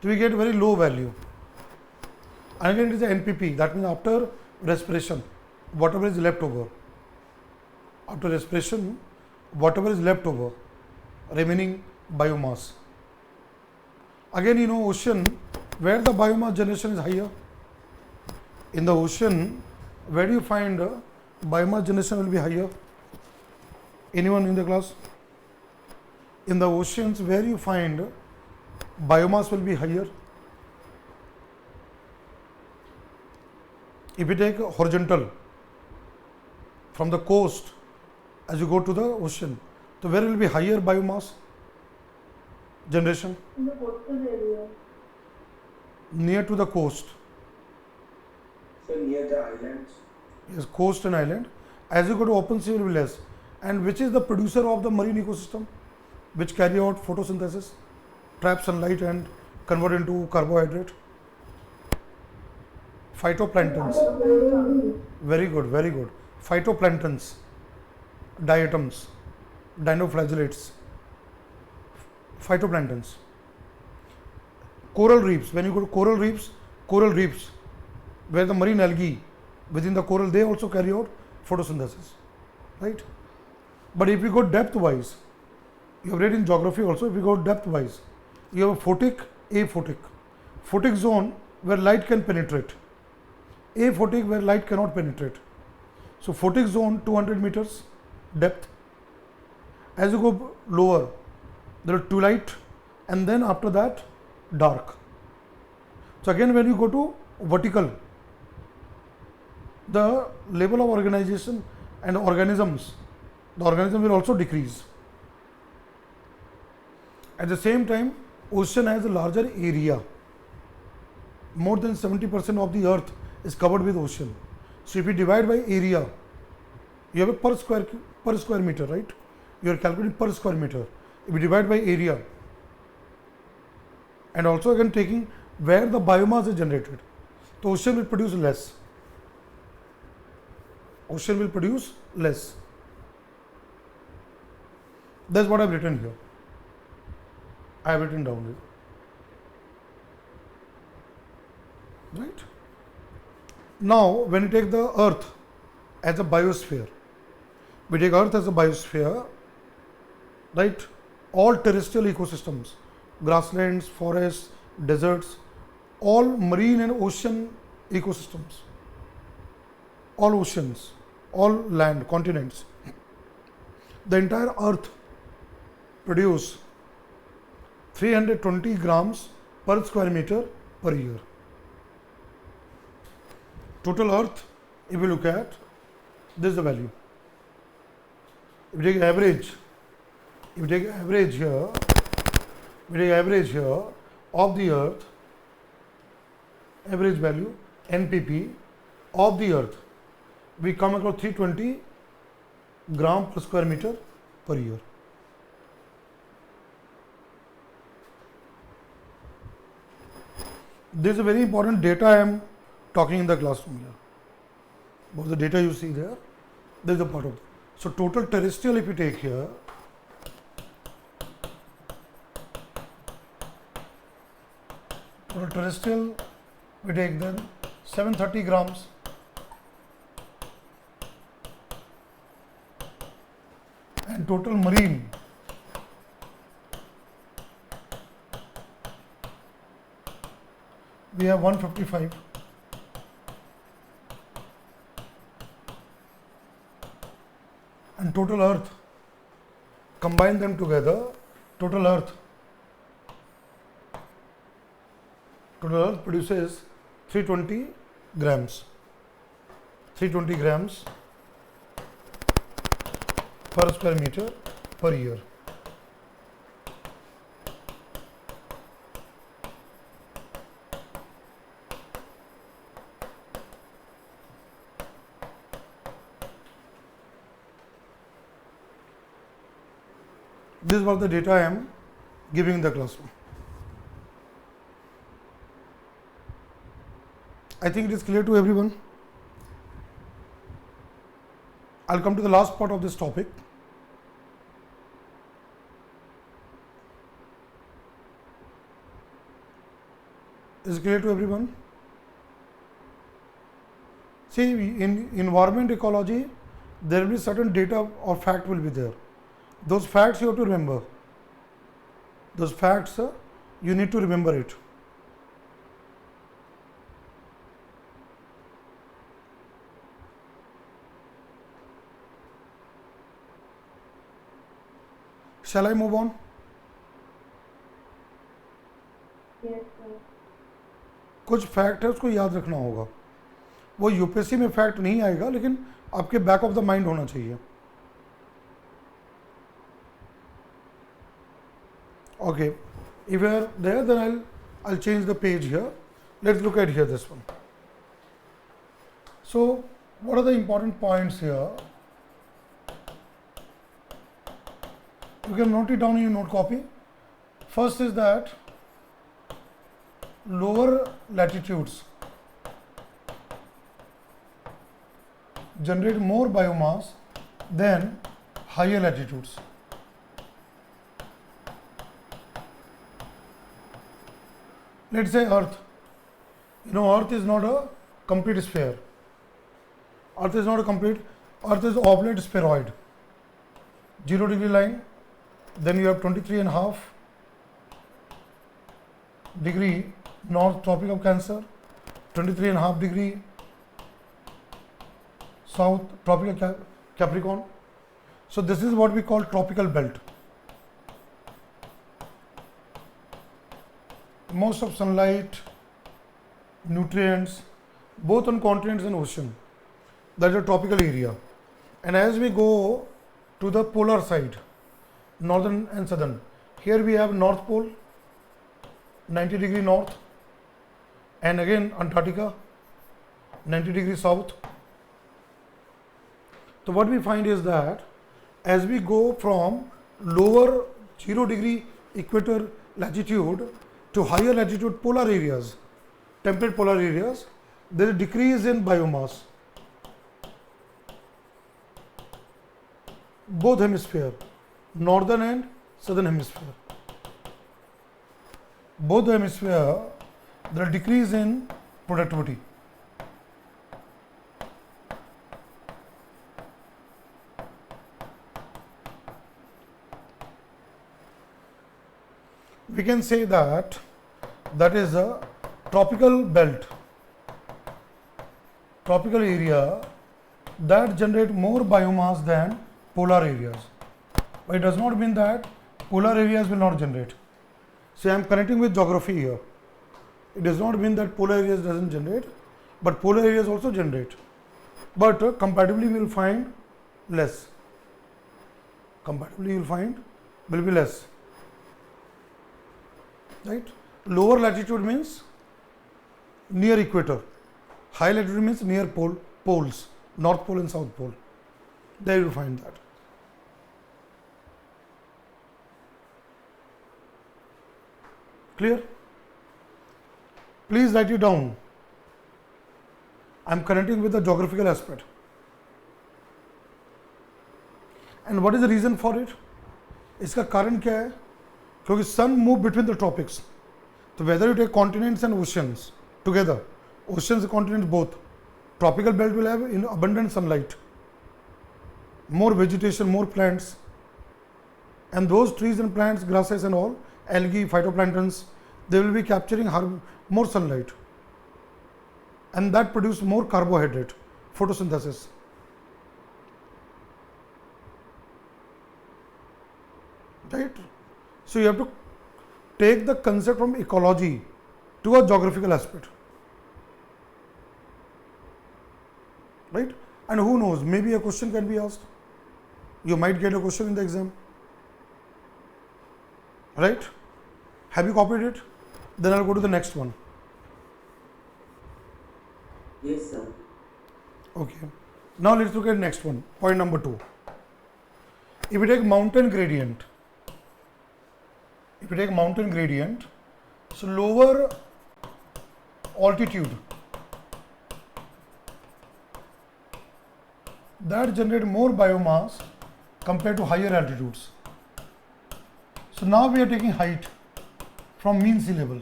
S1: so we get very low value. And again it is the NPP, that means after respiration, whatever is left over. After respiration, whatever is left over, remaining biomass. Again, ocean, where the biomass generation is higher. In the ocean, where do you find biomass generation will be higher? Anyone in the class? In the oceans, where you find biomass will be higher? If you take horizontal from the coast as you go to the ocean, so where will be higher biomass generation?
S3: In the coastal area.
S1: Near to the coast.
S4: So near the islands.
S1: Yes, coast and island. As you go to open sea, will be less. And which is the producer of the marine ecosystem, which carry out photosynthesis, trap sunlight and convert into carbohydrate? Phytoplanktons. Very good, very good. Phytoplanktons, diatoms, dinoflagellates, phytoplanktons. Coral reefs, when you go to coral reefs, where the marine algae within the coral, they also carry out photosynthesis, right? But if you go depth wise, you have read in geography also, if you go depth wise, you have a photic, aphotic. Photic zone where light can penetrate, aphotic where light cannot penetrate. So photic zone 200 meters depth. As you go lower, there are twilight, and then after that dark. So again, when you go to vertical, the level of organization and organisms, the organism will also decrease. At the same time, ocean has a larger area. More than 70% of the earth is covered with ocean. So if you divide by area, you have a per square meter, right? You are calculating per square meter. If you divide by area, and also again taking where the biomass is generated, the ocean will produce less. Ocean will produce less. That's what I have written here. I have written down here. Right? Now, when you take the earth as a biosphere, we take earth as a biosphere, right? All terrestrial ecosystems, grasslands, forests, deserts, all marine and ocean ecosystems, all oceans, all land, continents. The entire earth produce 320 grams per square meter per year. Total earth, if you look at, this is the value. If you take average, here, of the earth, average value, NPP of the earth, we come across 320 gram per square meter per year. This is a very important data I am talking in the classroom here. What the data you see there, this is a part of it. So total terrestrial, if you take here, total terrestrial we take then 730 grams. And total marine we have 155. And total earth, combine them together, total earth produces 320 grams. 320 grams per square meter per year. This was the data I am giving in the classroom. I think it is clear to everyone. I'll come to the last part of this topic. Is it clear to everyone? See, in environment ecology, there will be certain data or fact will be there. Those facts you have to remember. Those facts, you need to remember it. Shall I move on?
S3: Yes, sir.
S1: कुछ fact है उसको याद रखना होगा. वो UPSC में fact नहीं आएगा लेकिन आपके बैक ऑफ द माइंड होना चाहिए. Okay, if you are there, then I'll change the page here. Let's look at here this one. So, what are the important points here? You can note it down in your note copy. First is that lower latitudes generate more biomass than higher latitudes. Let's say Earth. You know, Earth is not a complete sphere. Earth is not a complete, Earth is oblate spheroid. 0 degree line, then you have 23.5 degree north Tropic of Cancer, 23.5 degree south Tropic of Capricorn. So this is what we call tropical belt. Most of sunlight, nutrients, both on continents and ocean. That is a tropical area. And as we go to the polar side, northern and southern, here we have North Pole, 90 degree north, and again Antarctica, 90 degree south. So what we find is that as we go from lower 0 degree equator latitude to higher latitude polar areas, temperate polar areas, there is a decrease in biomass. Both hemisphere, northern and southern hemisphere. Both the hemisphere, there is a decrease in productivity. We can say that that is a tropical belt, tropical area that generate more biomass than polar areas. But it does not mean that polar areas will not generate. So I am connecting with geography here. It does not mean that polar areas doesn't generate, but polar areas also generate. But comparatively we will find less. Comparatively you will find will be less. Right? Lower latitude means near equator. High latitude means near poles, North Pole and South Pole. There you will find that. Clear? Please write it down. I am connecting with the geographical aspect. And what is the reason for it? इसका कारण क्या है? क्योंकि sun move between the tropics. So whether you take continents and oceans together, oceans and continents both, tropical belt will have in abundant sunlight, more vegetation, more plants, and those trees and plants, grasses and all, algae, phytoplanktons, they will be capturing more sunlight, and that produce more carbohydrate, photosynthesis. Right? So you have to take the concept from ecology to a geographical aspect. Right? And who knows, maybe a question can be asked. You might get a question in the exam. Right? Have you copied it? Then I'll go to the next one.
S5: Yes, sir.
S1: Okay. Now let's look at next one. Point number 2. If we take mountain gradient, so lower altitude, that generate more biomass compared to higher altitudes. So now we are taking height from mean sea level.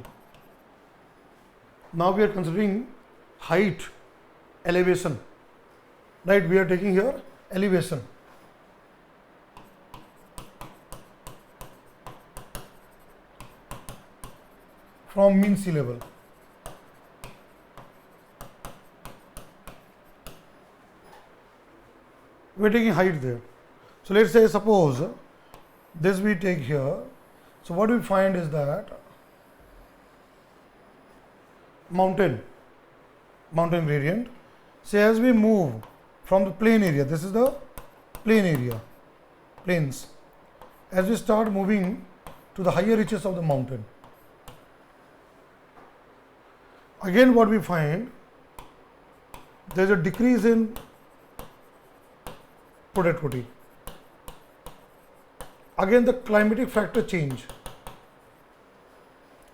S1: Now we are considering height, elevation, right? We are taking here elevation. From mean sea level. We are taking height there. So let's say, suppose this we take here. So what we find is that mountain gradient. Say as we move from the plain area, this is the plain area, plains. As we start moving to the higher reaches of the mountain, again what we find, there is a decrease in productivity. Again the climatic factor change,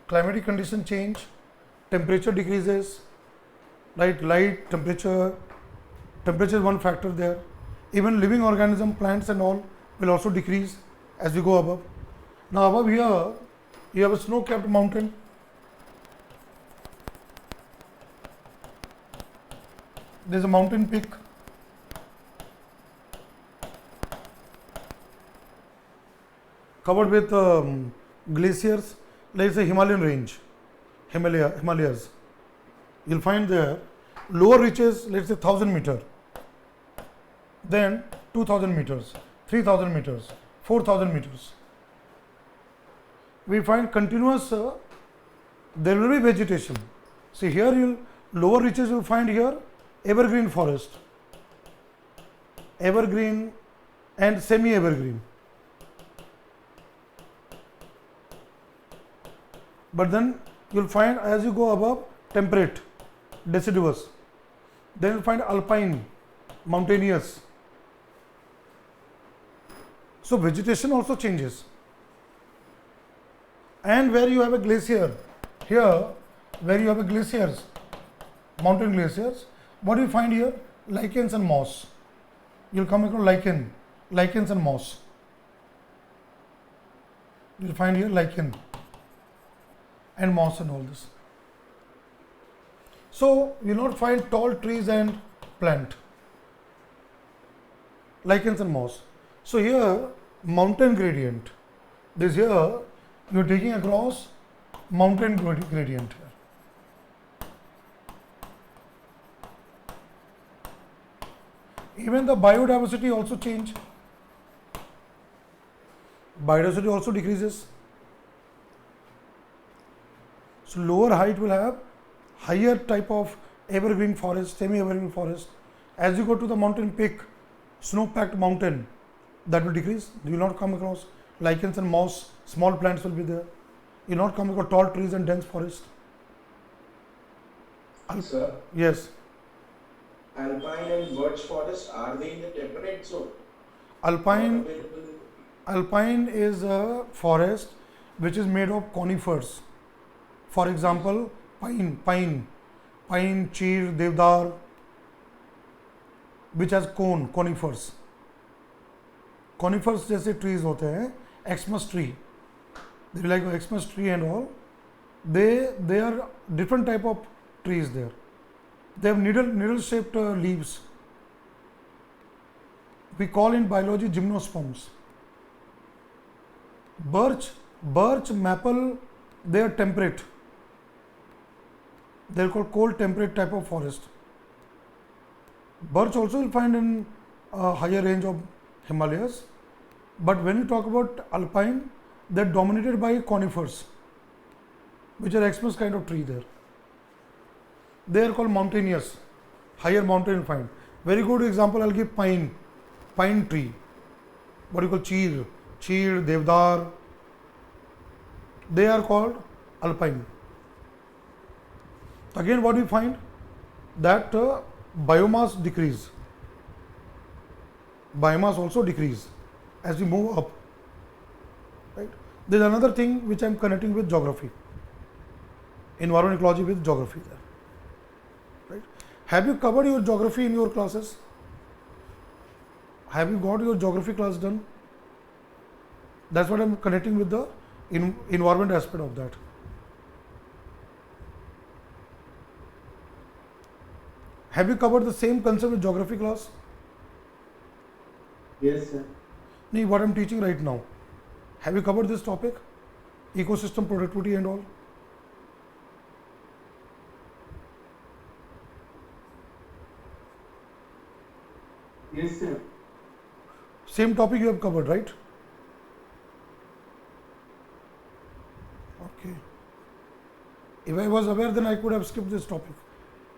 S1: climatic condition change, temperature decreases, right? Light, temperature is one factor there. Even living organism, plants and all will also decrease as we go above. Now above here you have a snow capped mountain. There is a mountain peak. Covered with glaciers, let's say Himalayan range, Himalayas. You'll find there lower reaches, let's say 1000 meter, then 2000 meters, 3000 meters, 4000 meters. We find continuous, there will be vegetation. See here, lower reaches you'll find here evergreen forest, evergreen and semi-evergreen. But then you'll find as you go above temperate, deciduous, then you'll find alpine, mountainous. So vegetation also changes. And where you have a glacier, here where you have a glaciers, mountain glaciers, what do you find here? Lichens and moss. You'll come across lichens and moss. You'll find here lichen and moss and all this. So you will not find tall trees and plant, lichens and moss. So here mountain gradient, this here you are taking across mountain gradient here. Even the biodiversity also change. Biodiversity also decreases. So lower height will have higher type of evergreen forest, semi-evergreen forest. As you go to the mountain peak, snow-packed mountain, that will decrease. You will not come across lichens and moss, small plants will be there. You will not come across tall trees and dense forest.
S4: Sir,
S1: Yes.
S4: alpine and birch forest, are they in the temperate zone?
S1: Alpine,
S4: Available?
S1: alpine is a forest which is made of conifers. For example, pine, cheer, devdar, which has conifers. Conifers जैसे trees होते हैं, Xmas tree. They like Xmas tree and all. they are different type of trees there. They have needle shaped leaves. We call in biology gymnosperms. Birch, maple, they are temperate. They are called cold temperate type of forest. Birch also will find in a higher range of Himalayas. But when you talk about alpine, they are dominated by conifers, which are Xmas kind of tree there. They are called mountainous, higher mountain you find. Very good example I'll give pine tree. What you call cheer, devdar. They are called alpine. Again, what we find that biomass decrease. Biomass also decrease as we move up. Right? There is another thing which I am connecting with geography. Environment ecology with geography there. Right? Have you covered your geography in your classes? Have you got your geography class done? That's what I am connecting with the environment aspect of that. Have you covered the same concept with geography class?
S4: Yes, sir.
S1: No, what I am teaching right now. Have you covered this topic? Ecosystem productivity and all?
S4: Yes, sir.
S1: Same topic you have covered, right? Okay. If I was aware, then I could have skipped this topic,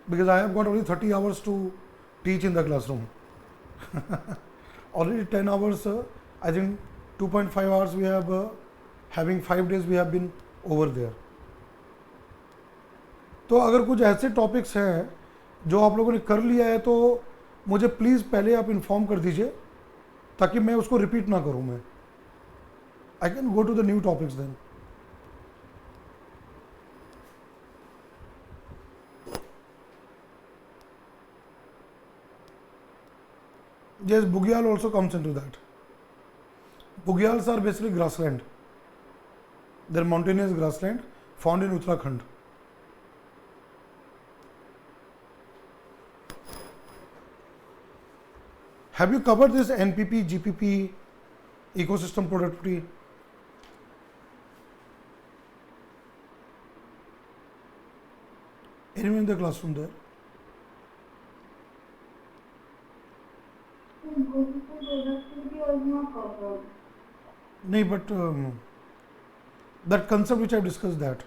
S1: because I have got only 30 hours to teach in the classroom. Already 10 hours, I think 2.5 hours we have, having 5 days we have been over there. तो अगर कुछ ऐसे topics हैं जो आप लोगों ने कर लिया है तो मुझे प्लीज़ पहले आप इन्फॉर्म कर दीजिए ताकि मैं उसको रिपीट ना करूं मैं. I can go to the new topics then. Yes, Bugyal also comes into that. Bugyals are basically grassland. They are mountainous grassland found in Uttarakhand. Have you covered this NPP, GPP, ecosystem productivity? Anyone in the classroom there? No, but that concept which I have discussed, that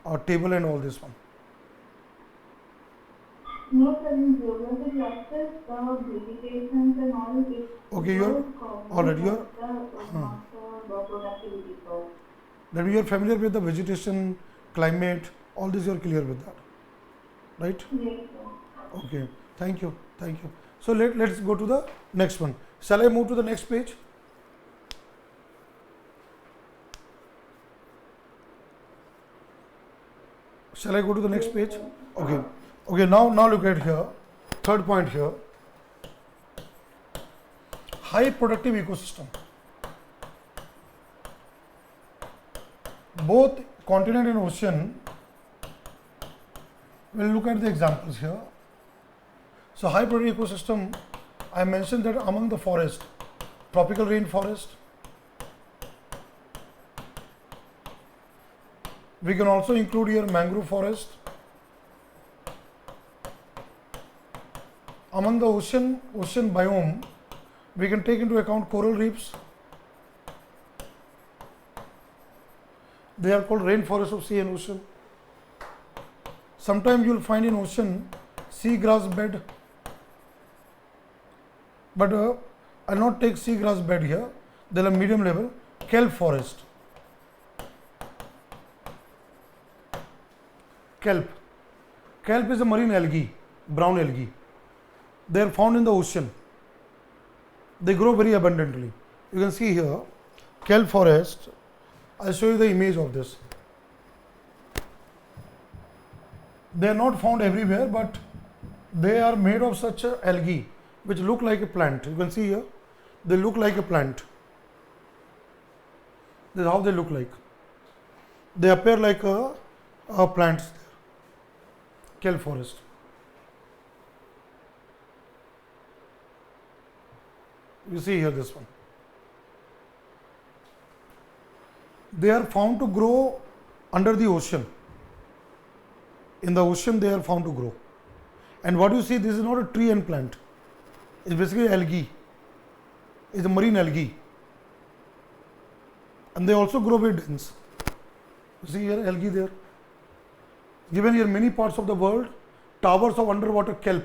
S1: or table and all this one.
S5: No, sir, in geography classes, the vegetations and all is
S1: Okay, you are already you are
S5: the productivity part.
S1: that you are familiar with the vegetation, climate, all this you are clear with that, right?
S5: Yes, sir.
S1: Okay, thank you. So let's go to the next one. Shall I move to the next page? Shall I go to the next page? Okay, now look at here, third point here, high productive ecosystem. Both continent and ocean, we'll look at the examples here. So high productive ecosystem, I mentioned that among the forest, tropical rainforest, we can also include here mangrove forest. Among the ocean biome, we can take into account coral reefs. They are called rainforest of sea and ocean. Sometimes you will find in ocean seagrass bed, but I'll not take seagrass bed here. They'll have medium level kelp forest. Kelp is a marine algae, brown algae. They are found in the ocean. They grow very abundantly. You can see here kelp forest. I'll show you the image of this. They are not found everywhere, but they are made of such a algae which look like a plant. You can see here, they look like a plant. This is how they look like. They appear like a plants there. Kelp forest. You see here this one. They are found to grow under the ocean. In the ocean, they are found to grow. And what you see, this is not a tree and plant. It's basically algae. It's a marine algae. And they also grow very dense. You see here algae there. Given here many parts of the world, towers of underwater kelp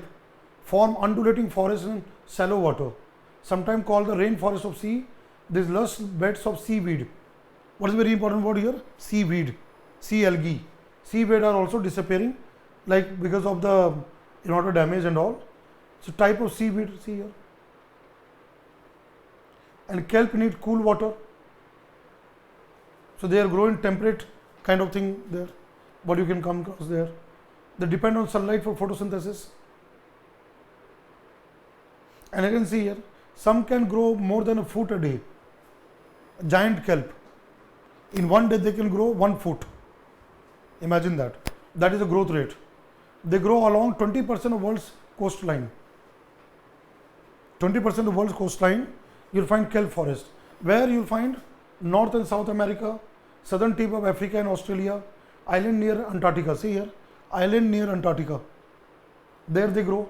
S1: form undulating forests in shallow water, sometimes called the rainforest of sea. These lush beds of seaweed. What is very important word here? Seaweed, sea algae. Seaweed are also disappearing, like because of the water damage and all. So type of seaweed, see here. And kelp need cool water. So they are growing temperate kind of thing there. What you can come across there. They depend on sunlight for photosynthesis. And you can see here, some can grow more than a foot a day. A giant kelp. In one day they can grow 1 foot. Imagine that. That is the growth rate. They grow along 20% of world's coastline. 20% of the world's coastline, you'll find kelp forest. Where you'll find North and South America, southern tip of Africa and Australia, island near Antarctica. See here, island near Antarctica. There they grow,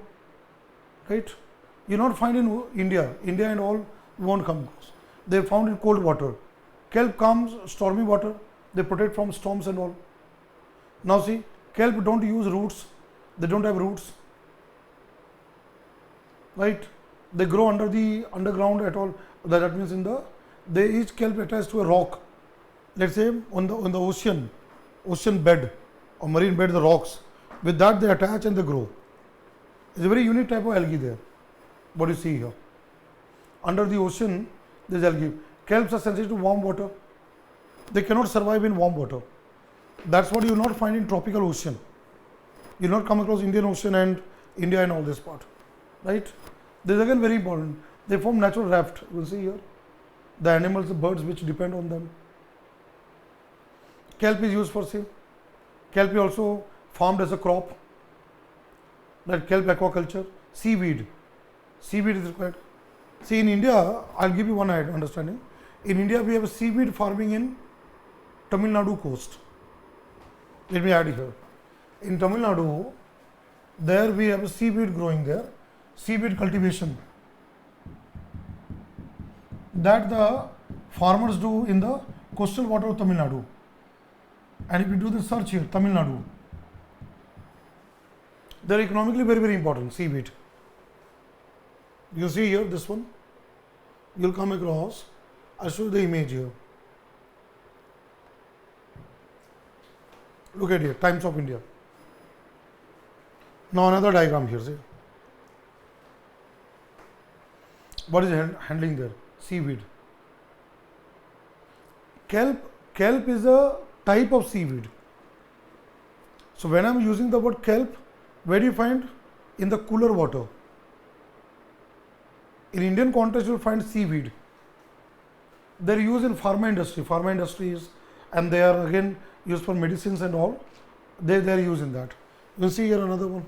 S1: right? You not find in India. India and all won't come across. They are found in cold water. Kelp comes stormy water. They protect from storms and all. Now see, kelp don't use roots. They don't have roots, right? They grow under the underground at all. That means in the each kelp attached to a rock. Let's say on the ocean bed or marine bed, the rocks. With that they attach and they grow. It's a very unique type of algae there. What you see here. Under the ocean, there is algae. Kelps are sensitive to warm water. They cannot survive in warm water. That's what you will not find in tropical ocean. You will not come across Indian Ocean and India and all this part, right? This is again very important. They form natural raft. You will see here the animals, the birds which depend on them. Kelp is used for sea. Kelp is also farmed as a crop. That kelp aquaculture. Seaweed. Seaweed is required. See, in India, I'll give you one understanding. In India, we have a seaweed farming in Tamil Nadu coast. Let me add here. In Tamil Nadu, there we have a seaweed growing there, seaweed cultivation. That the farmers do in the coastal water of Tamil Nadu. And if you do the search here, Tamil Nadu, they are economically very, very important, seaweed. You see here, this one, you will come across, I'll show you the image here. Look at here, Times of India. Now another diagram here, see. What is handling there? Seaweed. Kelp is a type of seaweed. So when I am using the word kelp, where do you find? In the cooler water. In Indian context, you will find seaweed. They are used in pharma industries, and they are again used for medicines and all. They are used in that. You will see here another one.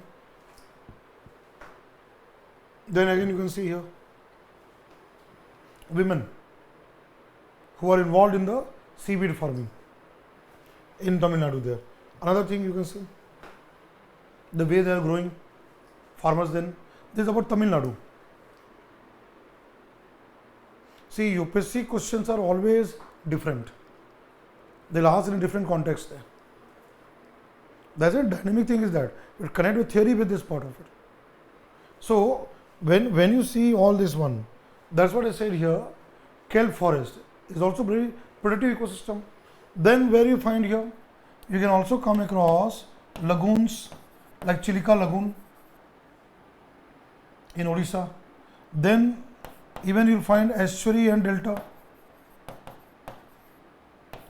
S1: Then again you can see here women who are involved in the seaweed farming in Tamil Nadu there. Another thing you can see, the way they are growing, farmers then. This is about Tamil Nadu. See, UPSC questions are always different. They'll ask in a different context there. That's a dynamic thing is that you connect with theory with this part of it. So when you see all this one, that's what I said here, kelp forest is also very protective ecosystem. Then where you find here, you can also come across lagoons like Chilika Lagoon in Odisha. Then even you will find estuary and delta.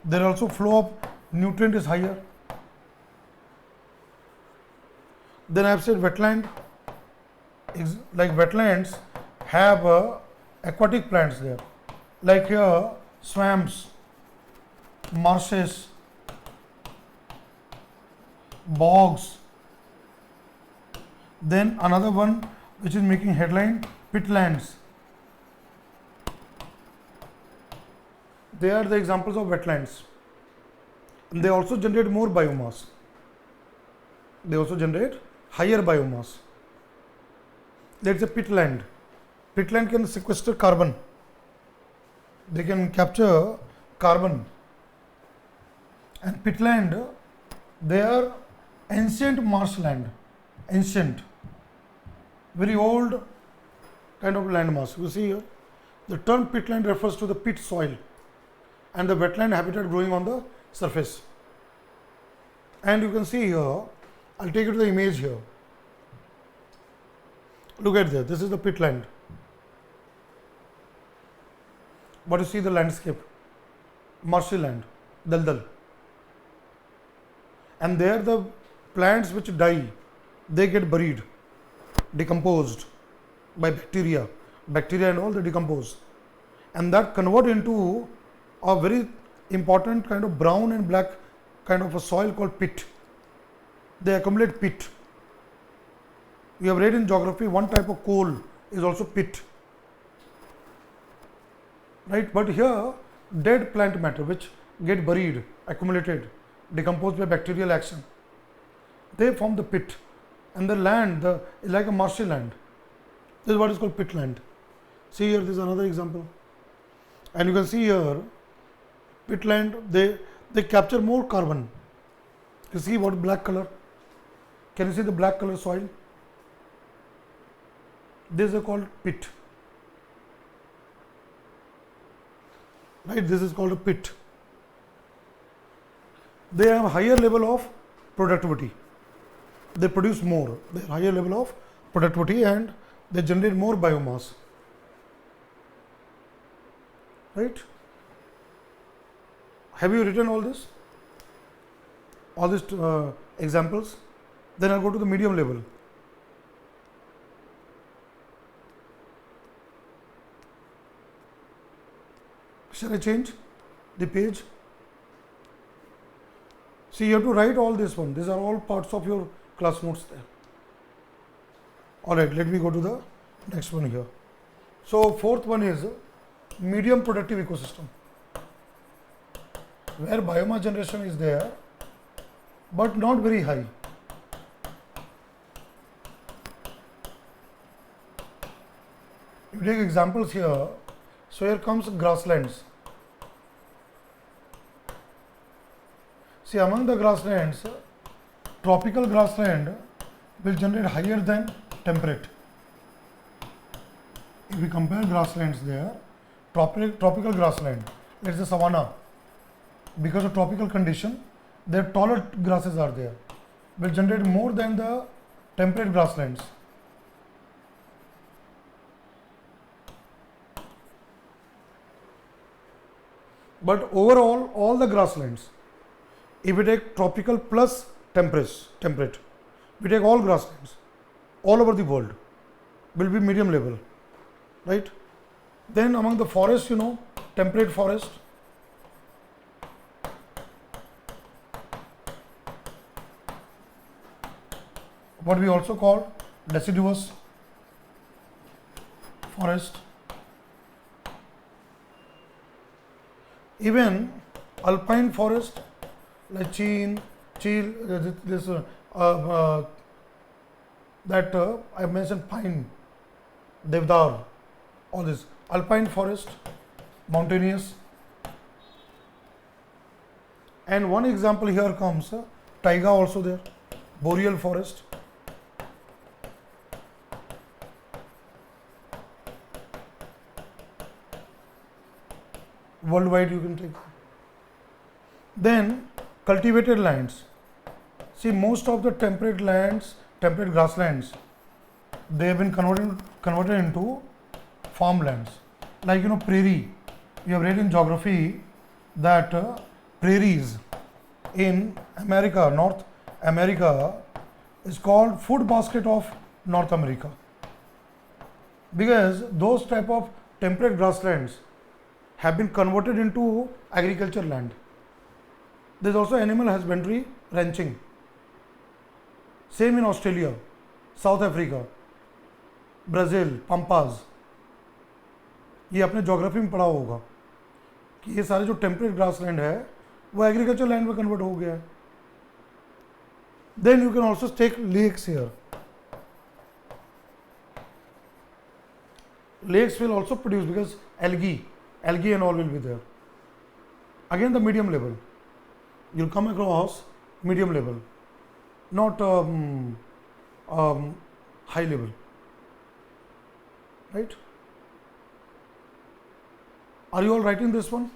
S1: There also flow of nutrient is higher. Then I have said wetland, like wetlands have aquatic plants there, like here swamps, marshes, bogs. Then another one which is making headline, pitlands. They are the examples of wetlands. And they also generate more biomass. They also generate higher biomass. Let's say pitland. Pitland can sequester carbon. They can capture carbon. And pitland, they are ancient marshland. Ancient, very old kind of landmass. You see here, the term pitland refers to the pit soil and the wetland habitat growing on the surface. And you can see here, I'll take you to the image here. Look at this. This is the pitland. But you see the landscape, marshy land, daldal. And there the plants which die, they get buried, decomposed by bacteria. Bacteria and all, they decompose. And that convert into a very important kind of brown and black kind of a soil called pit. They accumulate pit. You have read in geography, one type of coal is also pit. Right? But here, dead plant matter which get buried, accumulated, decomposed by bacterial action, they form the pit. And the land is like a marshy land. This is what is called pitland. See here, this is another example. And you can see here, pitland, they capture more carbon. You see what black color? Can you see the black color soil? This is called pit. Right, this is called a pit. They have higher level of productivity. They produce more. They have higher level of productivity and they generate more biomass. Right? Have you written all this? All these examples? Then I'll go to the medium level. Shall I change the page? See, you have to write all this one. These are all parts of your class notes there. All right, let me go to the next one here. So, fourth one is medium productive ecosystem, where biomass generation is there, but not very high. You take examples here. So, here comes grasslands. See, among the grasslands, tropical grassland will generate higher than temperate. If we compare grasslands there, tropical grassland, let's say savanna, because of tropical condition, their taller grasses are there, will generate more than the temperate grasslands. But overall, all the grasslands, if we take tropical plus temperate, we take all grasslands all over the world, will be medium level, right? Then among the forests, temperate forest, what we also call deciduous forest. Even alpine forest like cheel, I mentioned pine, devdar, all this alpine forest, mountainous. And one example here comes taiga also there, boreal forest. Worldwide you can take. Then cultivated lands. See, most of the temperate lands, temperate grasslands, they have been converted into farmlands. Like prairie. You have read in geography that prairies in America, North America, is called food basket of North America, because those type of temperate grasslands have been converted into agriculture land. There is also animal husbandry, ranching. Same in Australia, South Africa, Brazil, pampas. ये आपने geography में पढ़ा होगा कि ये सारे जो temperate grassland है वो एग्रीकल्चर लैंड में कन्वर्ट हो गया है. Then you can also take lakes here. Lakes will also produce because algae and all will be there. Again the medium level, you'll come across medium level, not high level, right? Are you all writing this one?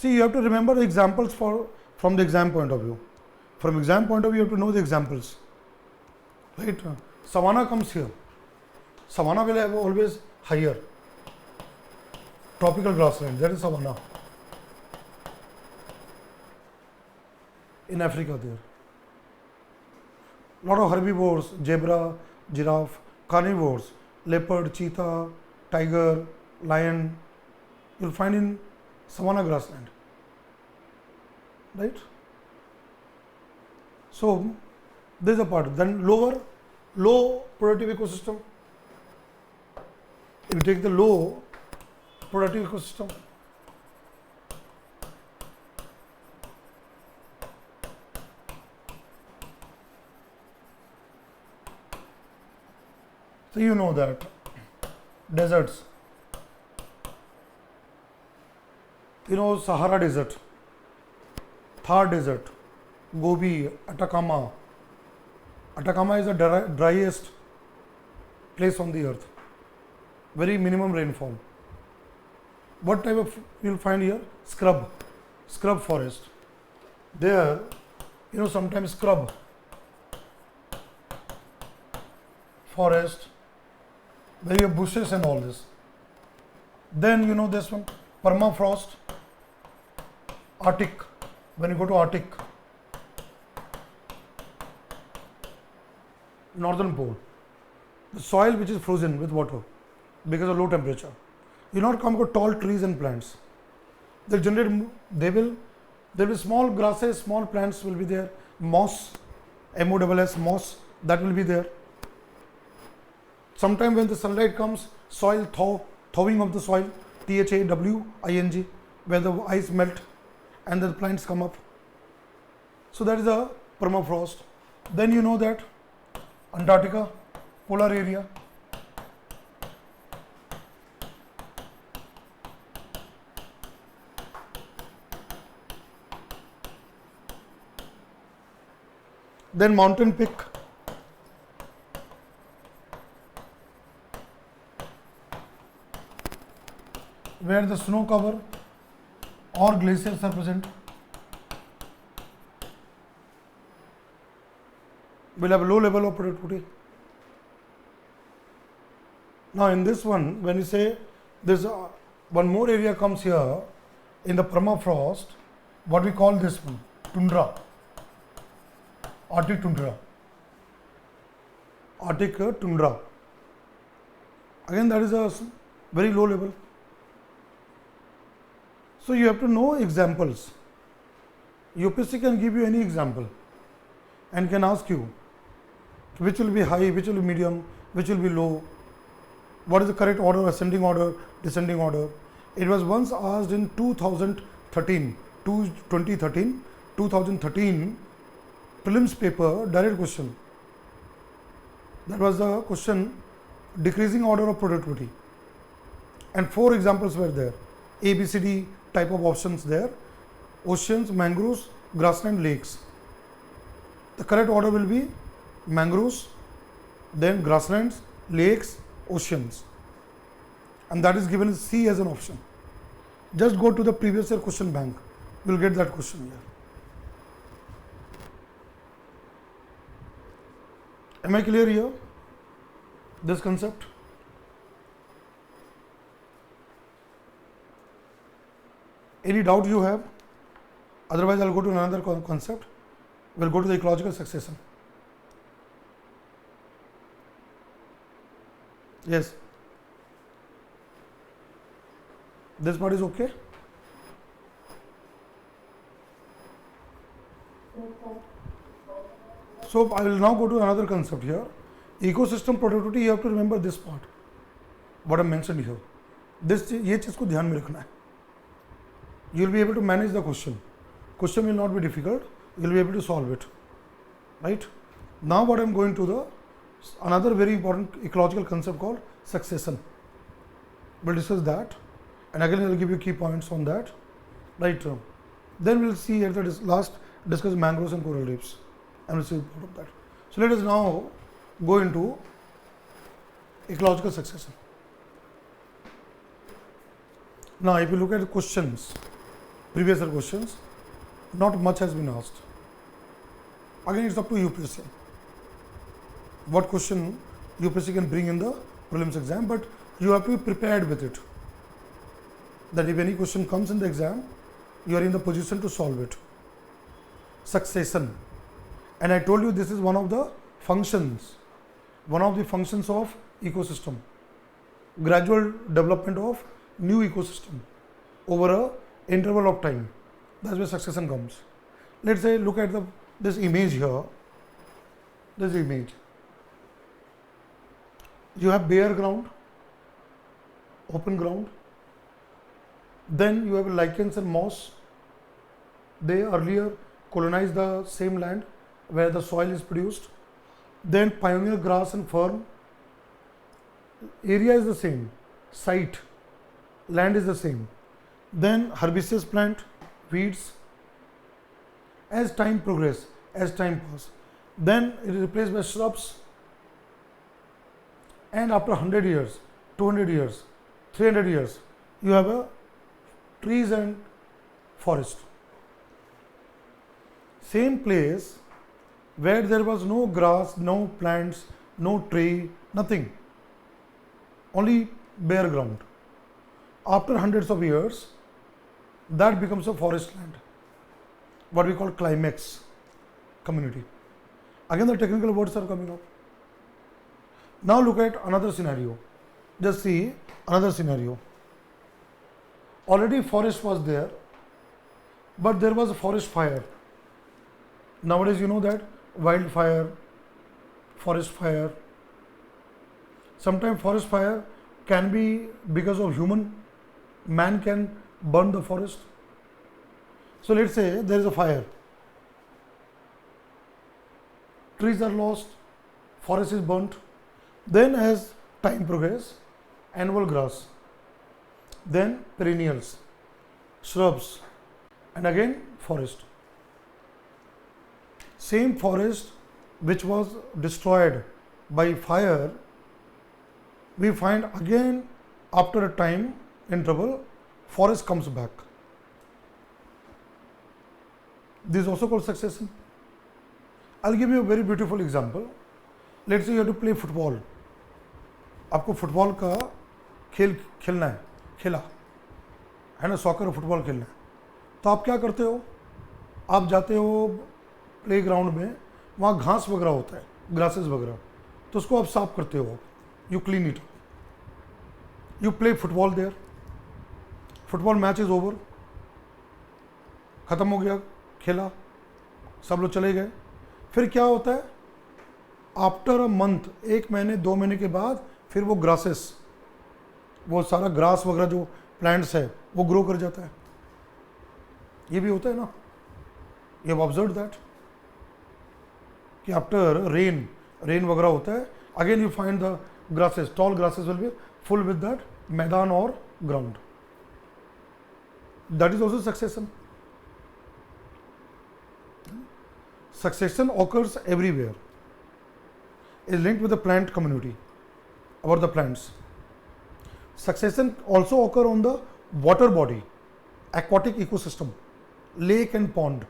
S1: See, you have to remember the examples from the exam point of view. From exam point of view, you have to know the examples. Right? Savanna comes here. Savanna will have always higher. Tropical grassland, that is savanna. In Africa there. Lot of herbivores, zebra, giraffe, carnivores, leopard, cheetah, tiger, lion, you will find in savanna grassland, right? So this is a part. Then low productive ecosystem. If you take the low productive ecosystem, so you know that deserts. You know Sahara Desert, Thar Desert, Gobi, Atacama. Atacama is the driest place on the earth. Very minimum rainfall. What type of you will find here? Scrub forest. There, you know, sometimes scrub forest, where you have bushes and all this. Then you know this one, permafrost. Arctic, when you go to Arctic, northern pole, the soil which is frozen with water because of low temperature. You not come across tall trees and plants. They will be small grasses, small plants will be there, moss, MOSS, moss, that will be there. Sometime when the sunlight comes, soil thawing of the soil, THAWING, where the ice melt and the plants come up. So that is a permafrost. Then you know that Antarctica, polar area. Then mountain peak. Where the snow cover or glaciers are present. Will have a low level of productivity. Now in this one, when you say there's one more area comes here in the permafrost, what we call this one, tundra, Arctic tundra. Arctic tundra. Again, that is a very low level. So you have to know examples. UPSC can give you any example and can ask you which will be high, which will be medium, which will be low, what is the correct order, ascending order, descending order. It was once asked in 2013 prelims paper, direct question. That was the question, decreasing order of productivity, and 4 examples were there. A, B, C, D type of options there: oceans, mangroves, grassland, lakes. The correct order will be mangroves, then grasslands, lakes, oceans, and that is given as C as an option. Just go to the previous year question bank, you will get that question here. Am I clear here? This concept? Any doubt you have? Otherwise, I will go to another concept. We will go to the ecological succession. Yes. This part is okay? So I will now go to another concept here. Ecosystem productivity, you have to remember this part, what I mentioned here. This ये चीज़ को ध्यान में रखना है. You will be able to manage the question. Question will not be difficult. You will be able to solve it. Right? Now what I am going to the another very important ecological concept called succession. We'll discuss that, and again I will give you key points on that. Right? Then we'll see at the last discuss mangroves and coral reefs, and we'll see part of that. So let us now go into ecological succession. Now, if you look at the questions, previous year questions, not much has been asked. Again, it's up to UPSC. What question UPSC can bring in the prelims exam, but you have to be prepared with it. That if any question comes in the exam, you are in the position to solve it. Succession. And I told you this is one of the functions of ecosystem. Gradual development of new ecosystem over a interval of time. That's where succession comes. Let's say look at this image here. This image. You have bare ground, open ground. Then you have lichens and moss. They earlier colonized the same land where the soil is produced. Then pioneer grass and fern. Area is the same. Site, land is the same. Then herbaceous plant, weeds. As time progresses, as time passes, then it is replaced by shrubs. And after 100 years, 200 years, 300 years, you have a trees and forest. Same place where there was no grass, no plants, no tree, nothing, only bare ground. After hundreds of years, that becomes a forest land, what we call climax community. Again, the technical words are coming up. Now look at another scenario. Just see another scenario. Already forest was there, but there was a forest fire. Nowadays you know that wildfire, forest fire. Sometimes forest fire can be because of human. Man can burn the forest. So let's say there is a fire. Trees are lost, forest is burnt. Then as time progresses, annual grass, then perennials, shrubs, and again forest. Same forest which was destroyed by fire, we find again after a time interval, forest comes back. This is also called succession. I'll give you a very beautiful example. Let's say you have to play football. आपको football का खेल खेलना है, खेला है ना, soccer और football खेलना है, तो आप क्या करते हो? आप जाते हो प्ले ग्राउंड में, वहाँ घास वगैरह होता है, ग्रासेस वगैरह, तो उसको आप साफ करते हो, you clean it, you play football there, football match is over, ख़त्म हो गया, खेला, सब लोग चले गए. फिर क्या होता है? आफ्टर अ मंथ, 1 महीने 2 महीने के बाद फिर वो ग्रासेस, वो सारा ग्रास वगैरह जो प्लांट्स है वो ग्रो कर जाता है. ये भी होता है ना, यू हैव ऑब्जर्व्ड दैट कि आफ्टर रेन वगैरह होता है, again you find the grasses, toll grasses will be full with that मैदान और ground. That is also succession. Succession occurs everywhere, is linked with the plant community, about the plants. Succession also occur on the water body, aquatic ecosystem, lake and pond.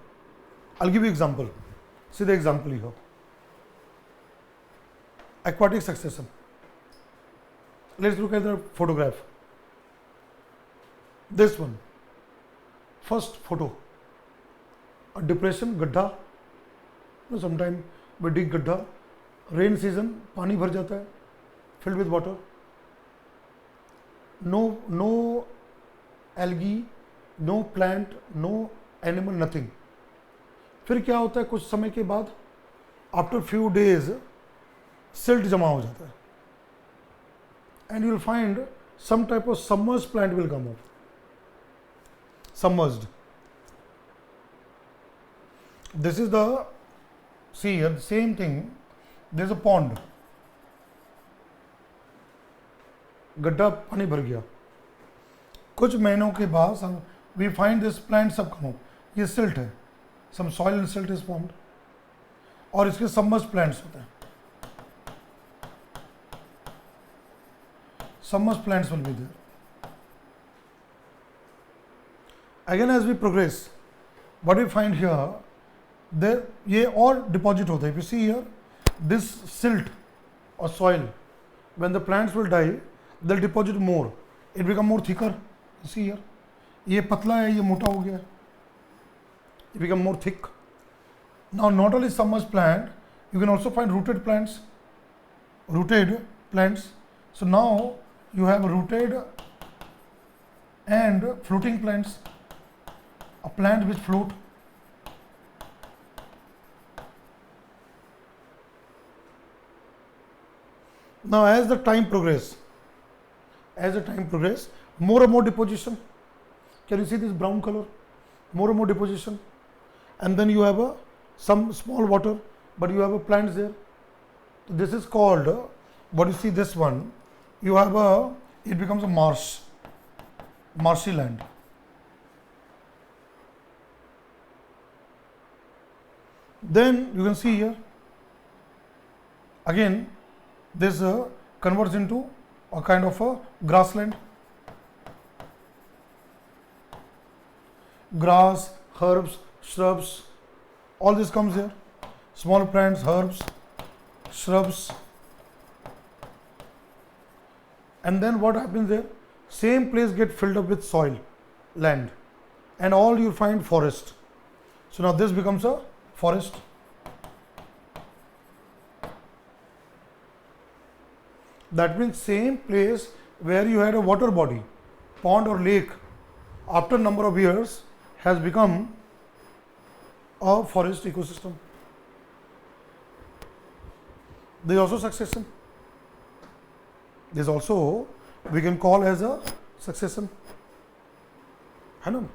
S1: I'll give you example. See the example here. Aquatic succession. Let's look at the photograph. This one. First photo. A depression, गड्ढा. Sometime we dig गड्ढा. Rain season, पानी भर जाता है, filled with water. no algae, no plant, no animal, nothing. फिर क्या होता है, कुछ समय के बाद आफ्टर फ्यू डेज सिल्ट जमा हो जाता है, and you will find some type of submerged plant will come up. Submerged. This is the, see here, the same thing. There is a pond. गड्ढा पानी भर गया, कुछ महीनों के बाद we find this plant सब come up. ये silt है, some soil and silt is formed, और इसके submerged plants होते हैं. Submerged plants will be there. Again, as we progress, what we find here, there ये और deposit होता है. If you see here, this silt or soil, when the plants will die, they'll deposit more. It become more thicker. You see here, ये पतला है, ये मोटा हो गया है. It become more thick. Now, not only submerged plant, you can also find rooted plants. Rooted plants. So now you have rooted and floating plants, a plant which float. Now as the time progress, more and more deposition. Can you see this brown color? More and more deposition, and then you have some small water, but you have a plants there. So this is called, what you see this one, you have it becomes a marshy land. Then you can see here, again this converts into a kind of a grassland. Grass, herbs, shrubs, all this comes here. Small plants, herbs, shrubs. And then what happens there? Same place get filled up with soil, land, and all you find forest. So now this becomes a forest. That means same place where you had a water body, pond or lake, after number of years has become a forest ecosystem. There is also succession. This also we can call as a succession. है ना?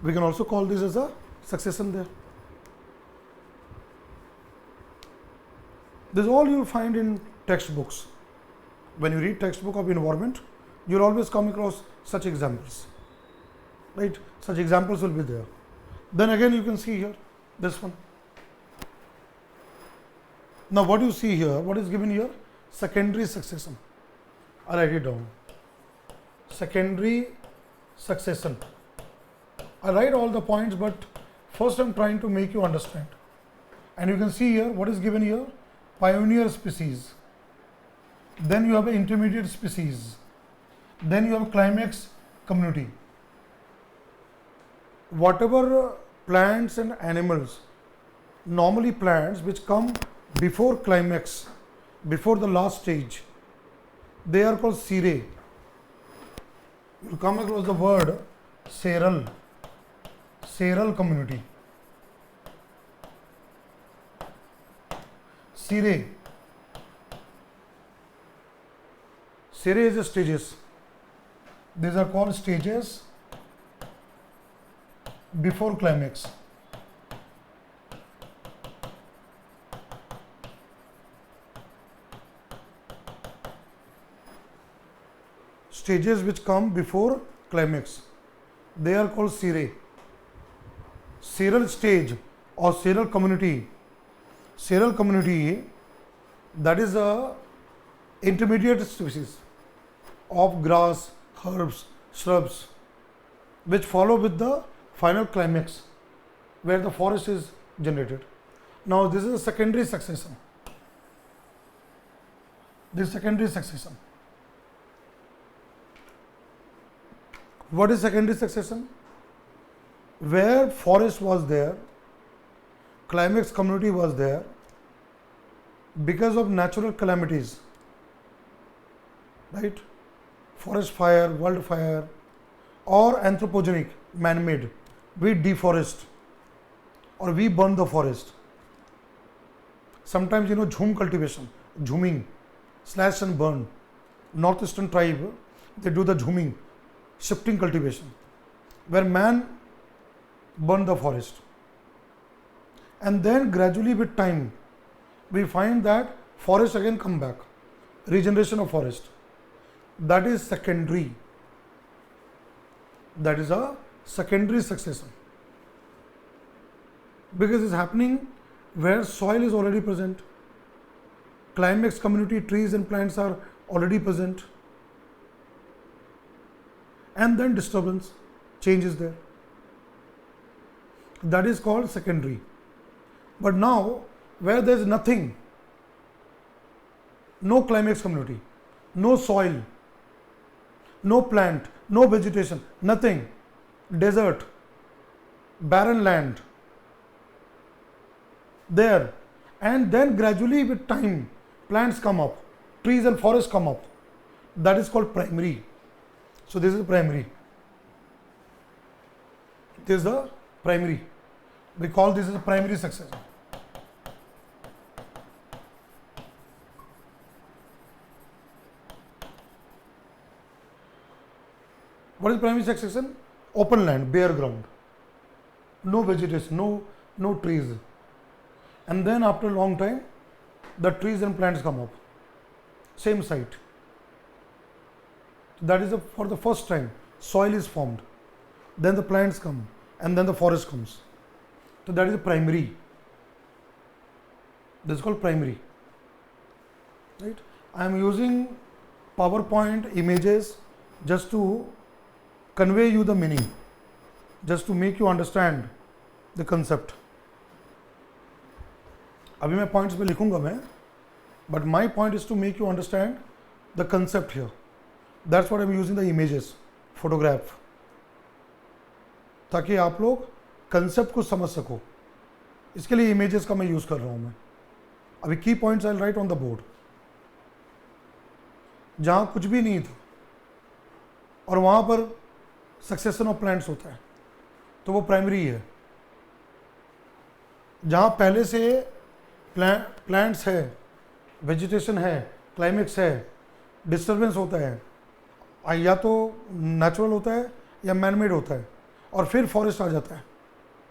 S1: We can also call this as a succession there. This is all you will find in textbooks. When you read textbook of environment, you will always come across such examples. Right? Such examples will be there. Then again you can see here, this one. Now what you see here, what is given here? Secondary succession. I write it down. Secondary succession. I write all the points, but first I am trying to make you understand. And you can see here, what is given here? Pioneer species. Then you have an intermediate species. Then you have a climax community. Whatever plants and animals, normally plants which come before climax, before the last stage, they are called cirri. You will come across the word seral community. Cirri. Cirri is the stages. These are called stages before climax. Stages which come before climax, they are called cirri. Cirral stage or cirral community. Cirral community, that is a intermediate species of grass, herbs, shrubs, which follow with the final climax where the forest is generated. Now this is a secondary succession. This secondary succession. What is secondary succession? Where forest was there, climax community was there, because of natural calamities, right? forest fire, wildfire, or anthropogenic, man-made, we deforest or we burn the forest. Sometimes jhum cultivation, jhuming, slash and burn. Northeastern tribe, they do the jhuming, shifting cultivation, where man burn the forest. And then gradually with time, we find that forest again come back, regeneration of forest. That is secondary. That is a secondary succession, because it's happening where soil is already present, climax community, trees and plants are already present, and then disturbance, change is there. That is called secondary. But now, where there is nothing, no climax community, no soil, no plant, no vegetation, nothing, desert, barren land, there, and then gradually with time, plants come up, trees and forests come up. That is called primary. So this is primary. This is the primary. We call this as a primary succession. What is primary succession? Open land, bare ground, no vegetation, no trees, and then after a long time, the trees and plants come up, same site. That is for the first time, soil is formed, then the plants come, and then the forest comes. So that is a primary. This is called primary. Right? I am using PowerPoint images just to convey you the meaning, just to make you understand the concept. अभी मैं points पे लिखूंगा मैं, but my point is to make you understand the concept here. That's what I'm using the images, photograph, ताकि आप लोग concept को समझ सको. इसके लिए images का मैं use कर रहा हूँ मैं. अभी key points I'll write on the board. जहाँ कुछ भी नहीं था और वहाँ पर सक्सेशन ऑफ प्लांट्स होता है, तो वो प्राइमरी है. जहाँ पहले से प्लांट्स है, वेजिटेशन है, क्लाइमेक्स है, डिस्टर्बेंस होता है, या तो नेचुरल होता है या मैनमेड होता है, और फिर फॉरेस्ट आ जाता है,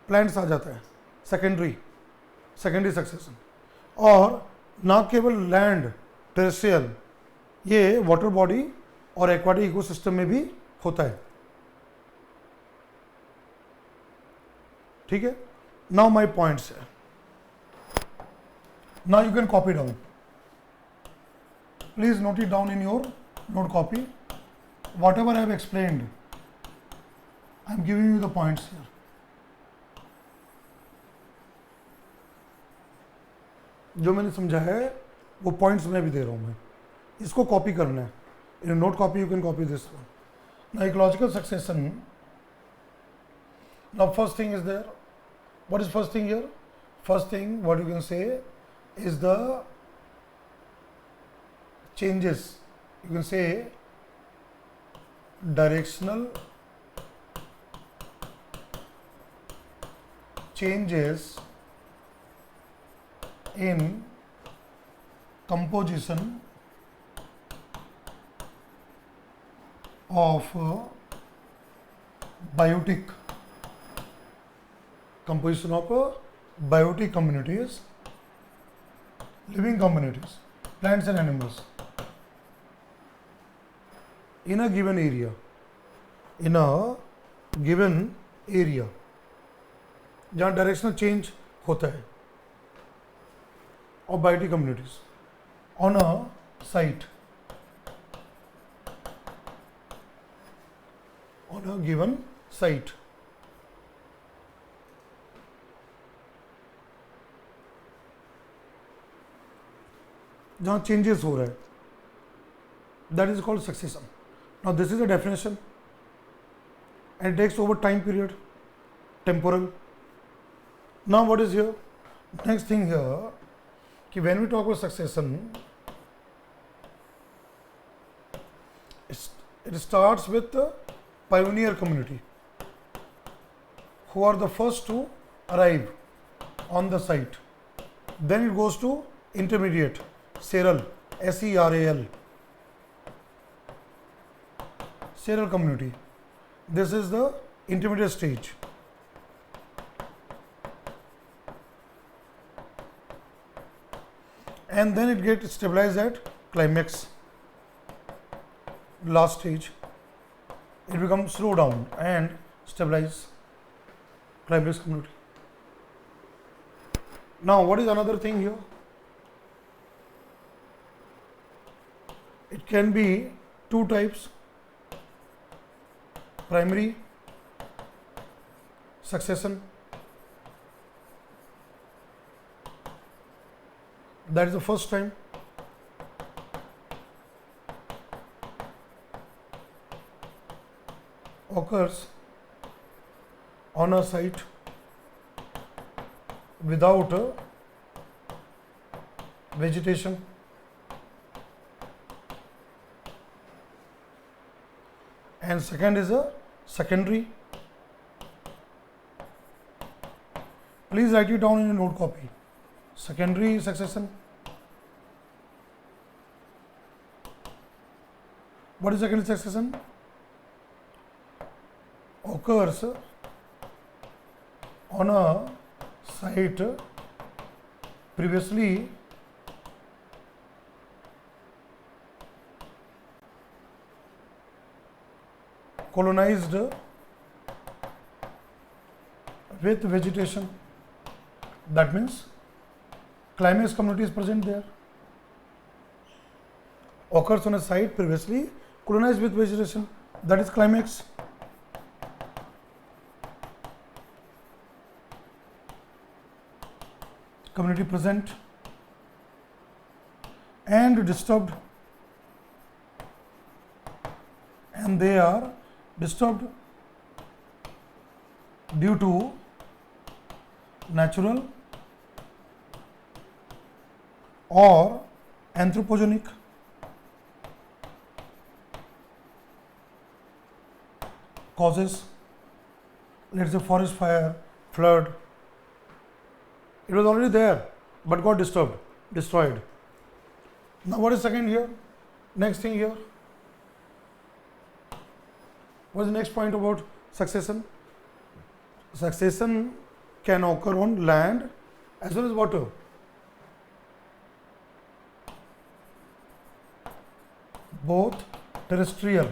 S1: प्लांट्स आ जाता है, सेकेंडरी सक्सेशन. और ना केवल लैंड टेरेस्ट्रियल, ये वाटर बॉडी और एक्वाटिक इकोसिस्टम में भी होता है. ठीक है. नाउ माय पॉइंट्स है. Now you can copy down. Please note it down in your note copy. What ever I have explained, I am giving you the points here. जो मैंने समझा है वो पॉइंट्स मैं भी दे रहा हूं मैं. इसको कॉपी करना है. In note copy you can copy this one. Now ecological succession. Now first thing is there. What is first thing here? First thing what you can say is the changes. You can say directional changes in composition of biotic communities, living communities, plants and animals in a given area, जहाँ directional change होता है of biotic communities on a site, on a given site. जहाँ changes हो रहा है, that is called succession. Now this is a definition and it takes over time period, temporal. Now what is here? Next thing here, कि when we talk about succession, It starts with the pioneer community, who are the first to arrive on the site. Then it goes to intermediate, Seral, SERAL, Seral community. This is the intermediate stage. And then it gets stabilized at climax, last stage. It becomes slow down and stabilize, climax community. Now, what is another thing here? It can be two types: primary succession, that is the first time. Occurs on a site without vegetation, and second is a secondary. Please write it down in your note copy. Secondary succession. What is secondary succession? Occurs on a site previously colonized with vegetation. That means climax community is present there. Occurs on a site previously colonized with vegetation, that is climax. Community present and disturbed, and they are disturbed due to natural or anthropogenic causes. Let's say forest fire, flood. It was already there but got disturbed, destroyed. Now what is second here? Next thing here. What is the next point about succession? Succession can occur on land as well as water. Both terrestrial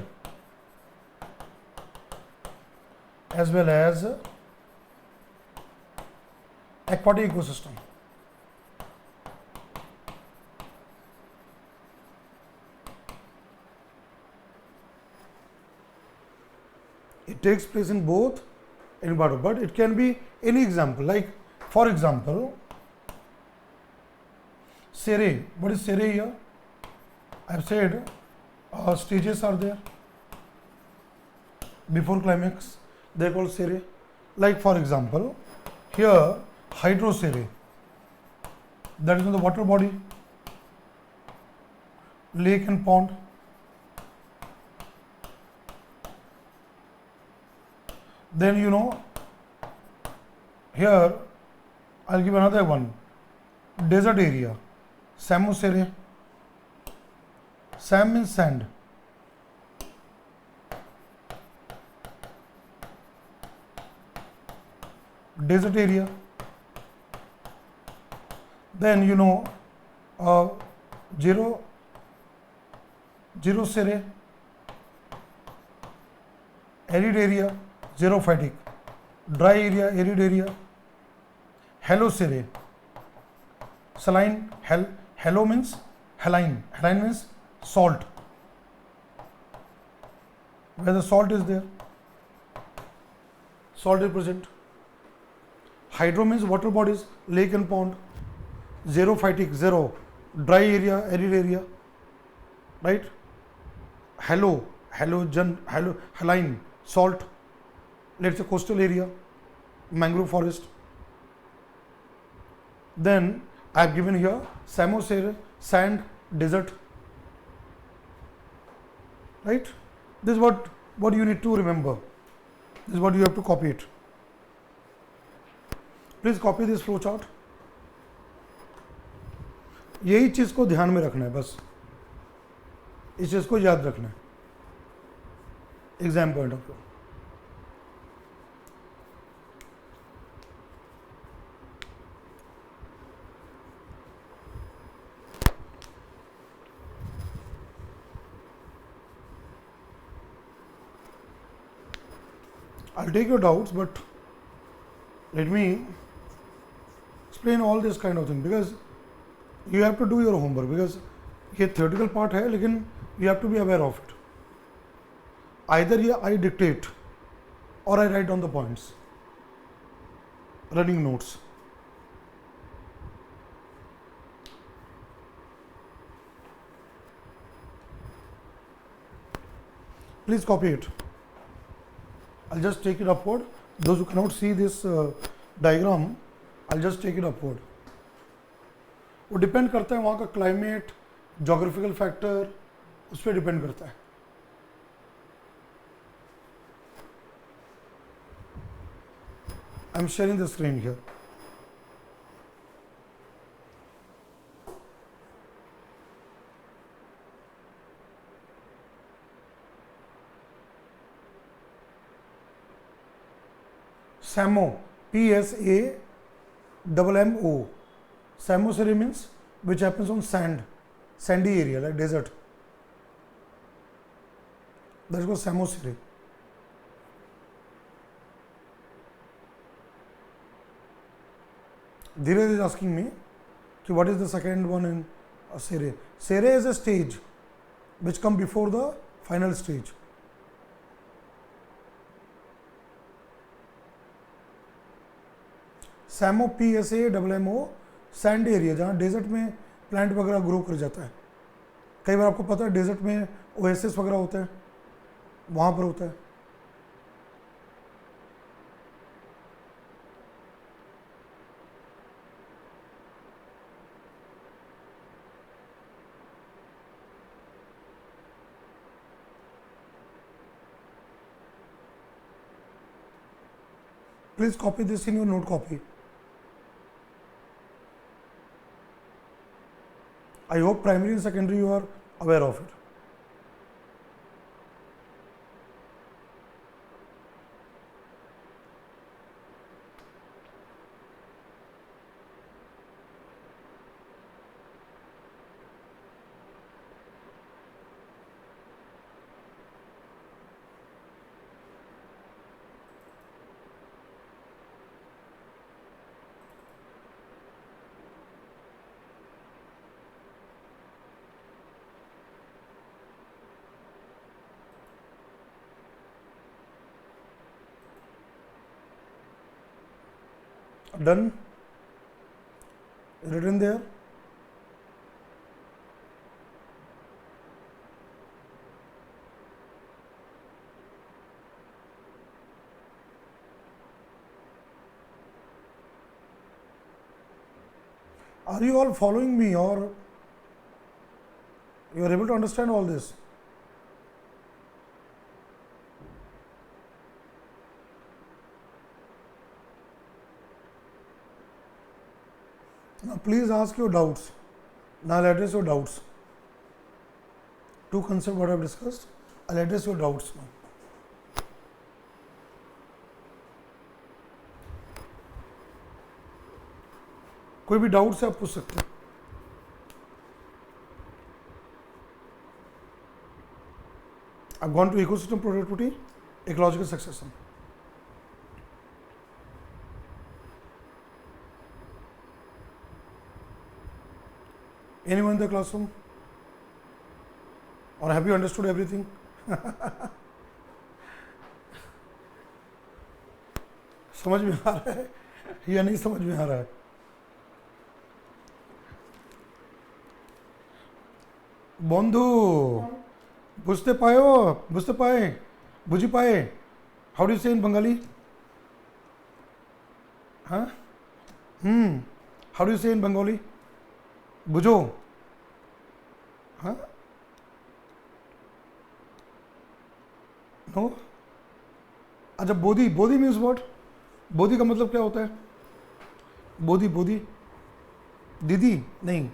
S1: as well as aquatic ecosystem. It takes place in both environment, but it can be any example. Like for example, serrae. What is serrae here? I have said stages are there before climax. They are called serrae. Like for example, here hydroserrae, that is in the water body, lake and pond. Then here I'll give another one, desert area, samoserrae. Sam means sand. Desert area. Then xeroserrae, arid area, xerophytic. Dry area, arid area. Haloserrae, saline. Halo means haline. Haline means salt, where the salt is there, salt is present. Hydro means water bodies, lake and pond. Xerophytic, zero, dry area, arid area, right? Haline, salt. Let's say coastal area, mangrove forest. Then I have given here samoserrae, sand, desert, right? This is what you need to remember. This is what you have to copy it. Please copy this flow chart. यही चीज़ को ध्यान में रखना है, बस इस चीज़ को याद रखना है exam point of view. I'll take your doubts, but let me explain all this kind of thing, because you have to do your homework, because ये theoretical part है, लेकिन you have to be aware of it. Either I dictate or I write down the points, running notes. Please copy it. I'll just take it upward. Those who cannot see this diagram, I'll just take it upward. वो depend करता है वहाँ का climate, geographical factor, उस पर depend करता है. I am sharing the screen here. SAMO, PSAMMO. Samosiri means which happens on sandy area like desert. That is called Samosiri. Dheeraj is asking me, what is the second one in Sere? Sere is a stage which come before the final stage. सैमो PSAMMO sand area, जहाँ desert में plant वगैरह grow कर जाता है. कई बार आपको पता है डेजर्ट में ओएसिस वगैरह होते हैं, वहाँ पर होता है. Please copy this in your note copy. I hope primary and secondary you are aware of it. Done? Written there? Are you all following me, or you are able to understand all this? Now please ask your doubts. Now I'll address your doubts. Two concepts what I have discussed. I'll address your doubts now. कोई भी doubt से आप पूछ सकते हैं. I've gone to ecosystem productivity, ecological succession. Anyone in the classroom? Or have you understood everything? समझ में आ रहा है या नहीं समझ में आ रहा है? बंधु बुझते पाए बुझी पाए. हाउ डू यू से इन बंगाली? हाँ, हाउ डू यू से इन बंगाली? बुझो. हाँ, नो. अच्छा, बोधी. Bodhi means what? बोधी का मतलब क्या होता है? बोधी. बोधी दीदी नहीं.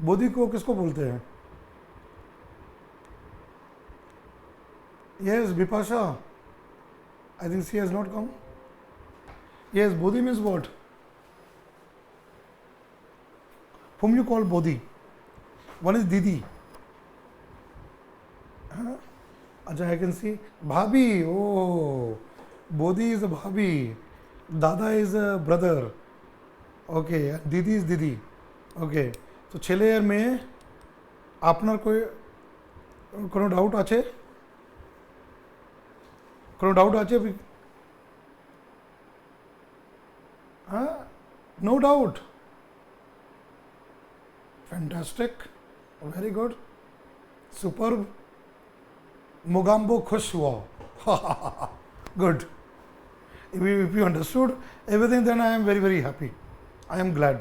S1: बोधी को किसको बोलते हैं? Yes, Bipasha. I think she has not come. Yes, Bodhi means what? Whom you call Bodhi? One is Didi. Huh? Acha, I can see. Bhabhi. Oh, Bodhi is a Bhabhi. Dada is a brother. Okay, Didi is Didi. Okay. So, ছেলে আর মেয়ে আপনার কোনো doubt আছে? কোনো doubt আছে? হ্যাঁ, no doubt. Fantastic, very good, superb. Mogambo খুশ हुआ. Good. If you understood everything, then I am very, very happy. I am glad.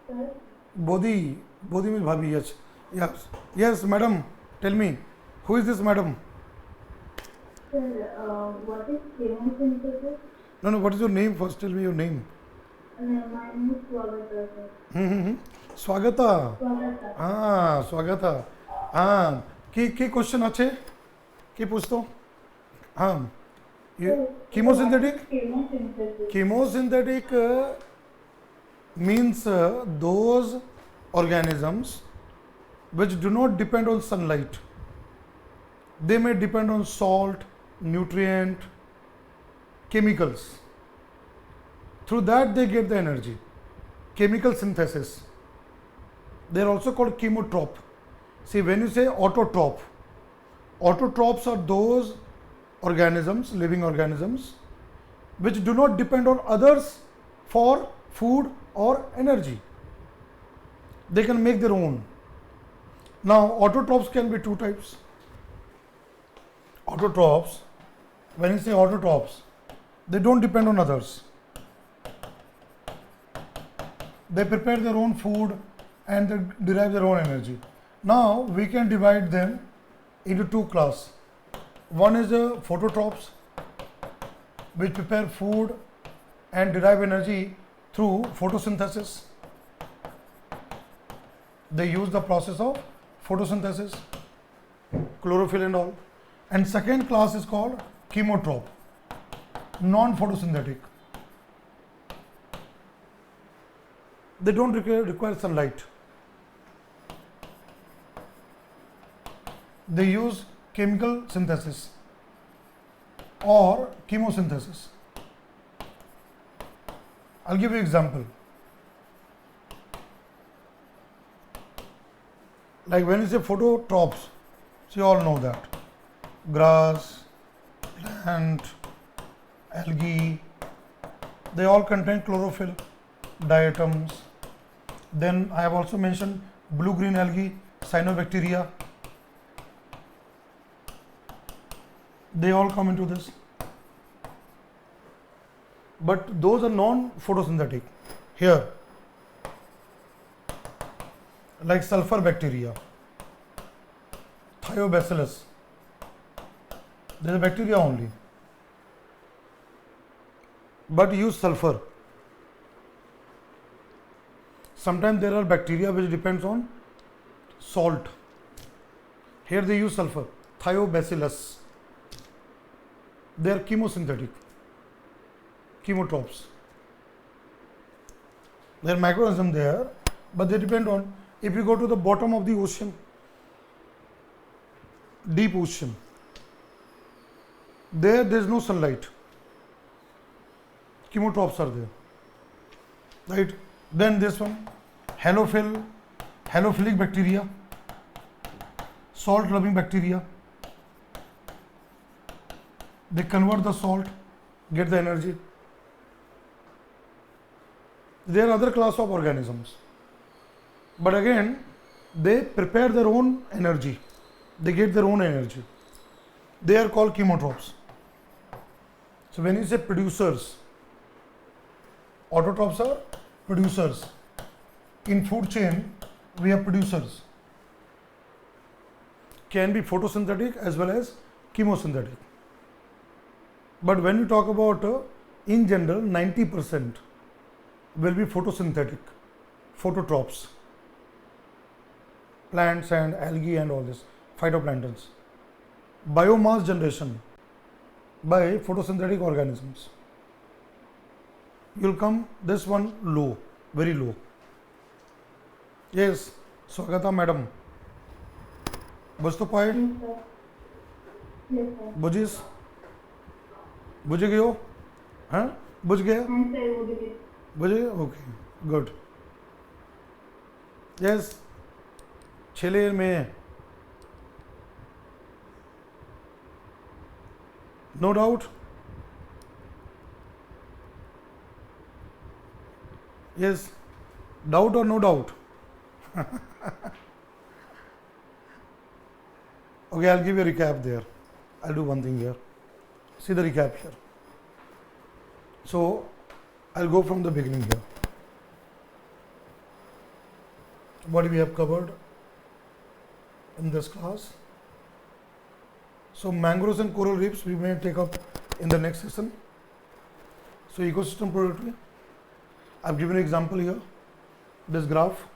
S5: Sir,
S1: Bodhi. Bodhi means Bhabhi. Yes. Yes. Yes, madam. Tell me, who is this madam?
S5: sir, what is chemosynthesis?
S1: No, no. What is your name? First, tell me your name.
S5: My name is Swagata, sir.
S1: Swagata.
S5: Swagata.
S1: Swagata. কি question আছে? কি পুছতো? Chemosynthetic?
S5: Chemosynthesis.
S1: Chemosynthetic means those organisms which do not depend on sunlight. They may depend on salt, nutrient, chemicals. Through that they get the energy. Chemical synthesis. They are also called chemotroph. See, when you say autotroph, autotrophs are those organisms, living organisms, which do not depend on others for food or energy. They can make their own. Now, autotrophs can be two types. Autotrophs, when you say autotrophs, they don't depend on others. They prepare their own food and they derive their own energy. Now, we can divide them into two classes. One is phototrophs, which prepare food and derive energy through photosynthesis. They use the process of photosynthesis, chlorophyll and all. And second class is called chemotroph, non-photosynthetic. They don't require sunlight. They use chemical synthesis or chemosynthesis. I'll give you an example. Like when you say phototrophs, so you all know that. Grass, plant, algae, they all contain chlorophyll, diatoms. Then I have also mentioned blue-green algae, cyanobacteria. They all come into this. But those are non-photosynthetic. Here, like sulfur bacteria, thiobacillus, there is a bacteria only, but use sulfur. Sometimes there are bacteria which depends on salt. Here they use sulfur, thiobacillus. They are chemosynthetic, chemotrophs. There are microorganisms there, but they depend on, if you go to the bottom of the ocean, deep ocean, there is no sunlight. Chemotrophs are there, right? Then this one, halophilic bacteria, salt loving bacteria. They convert the salt, get the energy. There are other class of organisms, but again they prepare their own energy. They get their own energy. They are called chemotrophs. So when you say producers, autotrophs are producers. In food chain we have producers. can be photosynthetic as well as chemosynthetic. But when we talk about in general 90% will be photosynthetic, phototrophs, plants and algae and all this, phytoplanktons. Biomass generation by photosynthetic organisms. You'll come this one low, very low. Yes, Swagata madam. बुझ तो पाए?
S5: Yes, sir. Yes, sir.
S1: बुझिस? बुझ गए हो? हाँ? बुझ गया?
S5: And sir, would you get
S1: बुझ गए? Okay, good. Yes, छिले में. No doubt. Yes, doubt or no doubt? Okay, I'll give you a recap there. I'll do one thing here. See the recap here. So, I'll go from the beginning here. What we have covered in this class. So, mangroves and coral reefs we may take up in the next session. So, ecosystem productivity. I've given an example here. This graph.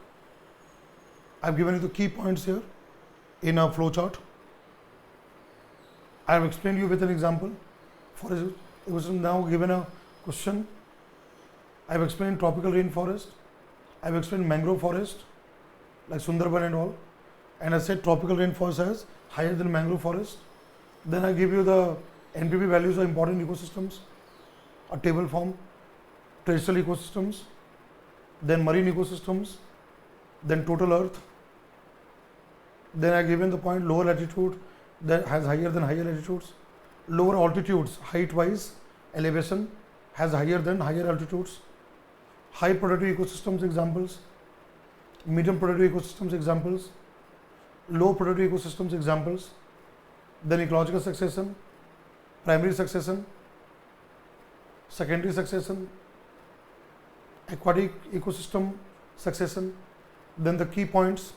S1: I've given you the key points here in a flow chart. I have explained you with an example. For it was now given a question. I have explained tropical rainforest. I have explained mangrove forest like Sundarban and all. And I said tropical rainforest is higher than mangrove forest. Then I give you the NPV values of important ecosystems, a table form, terrestrial ecosystems, then marine ecosystems, then total earth. Then I given the point lower latitude that has higher than higher latitudes, lower altitudes height wise elevation has higher than higher altitudes, high productive ecosystems examples, medium productive ecosystems examples, low productive ecosystems examples, then ecological succession, primary succession, secondary succession, aquatic ecosystem succession, then the key points.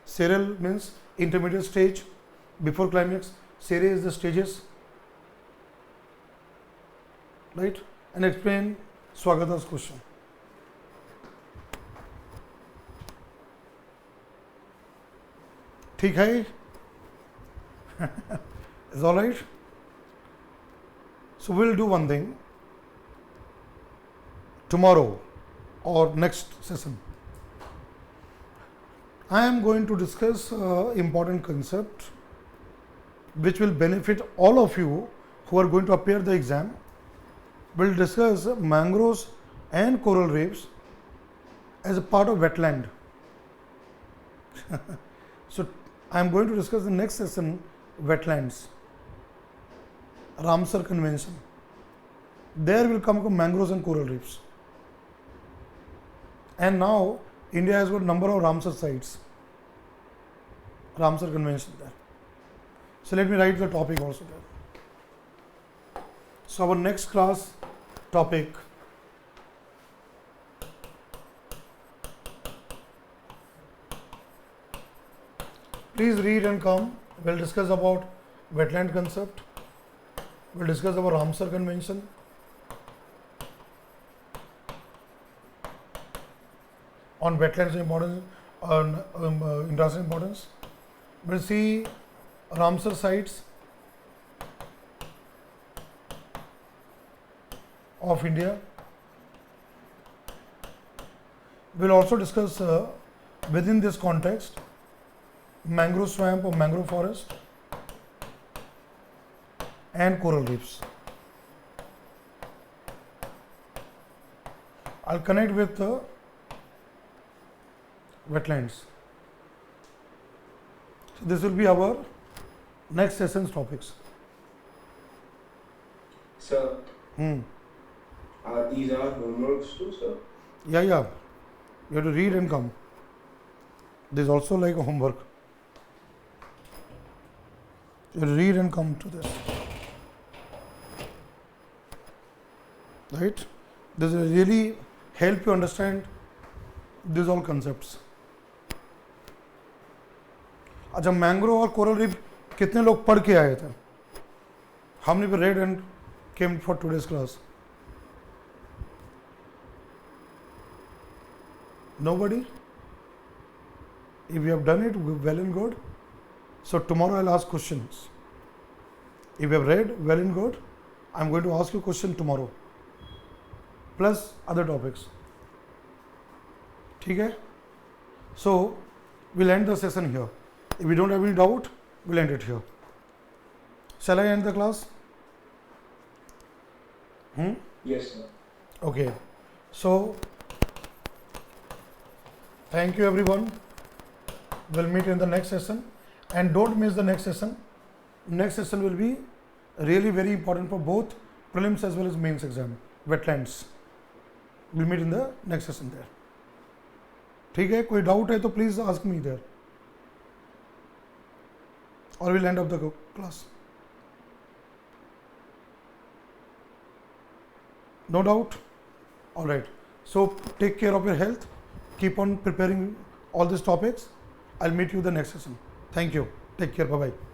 S1: Serial means intermediate stage before climax. Series is the stages, right? And explain Swagata's question. ठीक है? Is all right? So we'll do one thing tomorrow or next session. I am going to discuss important concept which will benefit all of you who are going to appear the exam. We'll discuss mangroves and coral reefs as a part of wetland. So I am going to discuss the next session wetlands, Ramsar Convention. There will come mangroves and coral reefs. And now India has got number of Ramsar sites, Ramsar Convention there. So let me write the topic also there. So our next class topic please read and come. We'll discuss about wetland concept. We'll discuss about Ramsar Convention. On wetlands importance, on industrial importance. We'll see Ramsar sites of India. We'll also discuss within this context mangrove swamp or mangrove forest and coral reefs. I'll connect with wetlands. So this will be our next session's topics.
S4: Sir, these are homeworks too, sir?
S1: Yeah. You have to read and come. This is also like a homework. You have to read and come to this. Right? This will really help you understand these all concepts. अच्छा, mangrove और coral reef कितने लोग पढ़ के आए थे? How many read and came for today's class? Nobody? If you have done it, well and good. So tomorrow I'll ask questions. If you have read, well and good. I'm going to ask you question tomorrow. Plus other topics. ठीक है? So we'll end the session here. If we don't have any doubt, we'll end it here. Shall I end the class?
S4: Yes, sir.
S1: Okay. So thank you everyone. We'll meet in the next session, and don't miss the next session. Next session will be really very important for both prelims as well as mains exam. Wetlands. We'll meet in the next session there. ठीक है, कोई doubt है तो please ask me there, और will end of the class. No doubt? Alright. So take care of your health. Keep on preparing all these topics. I'll meet you in the next session. Thank you. Take care. Bye bye.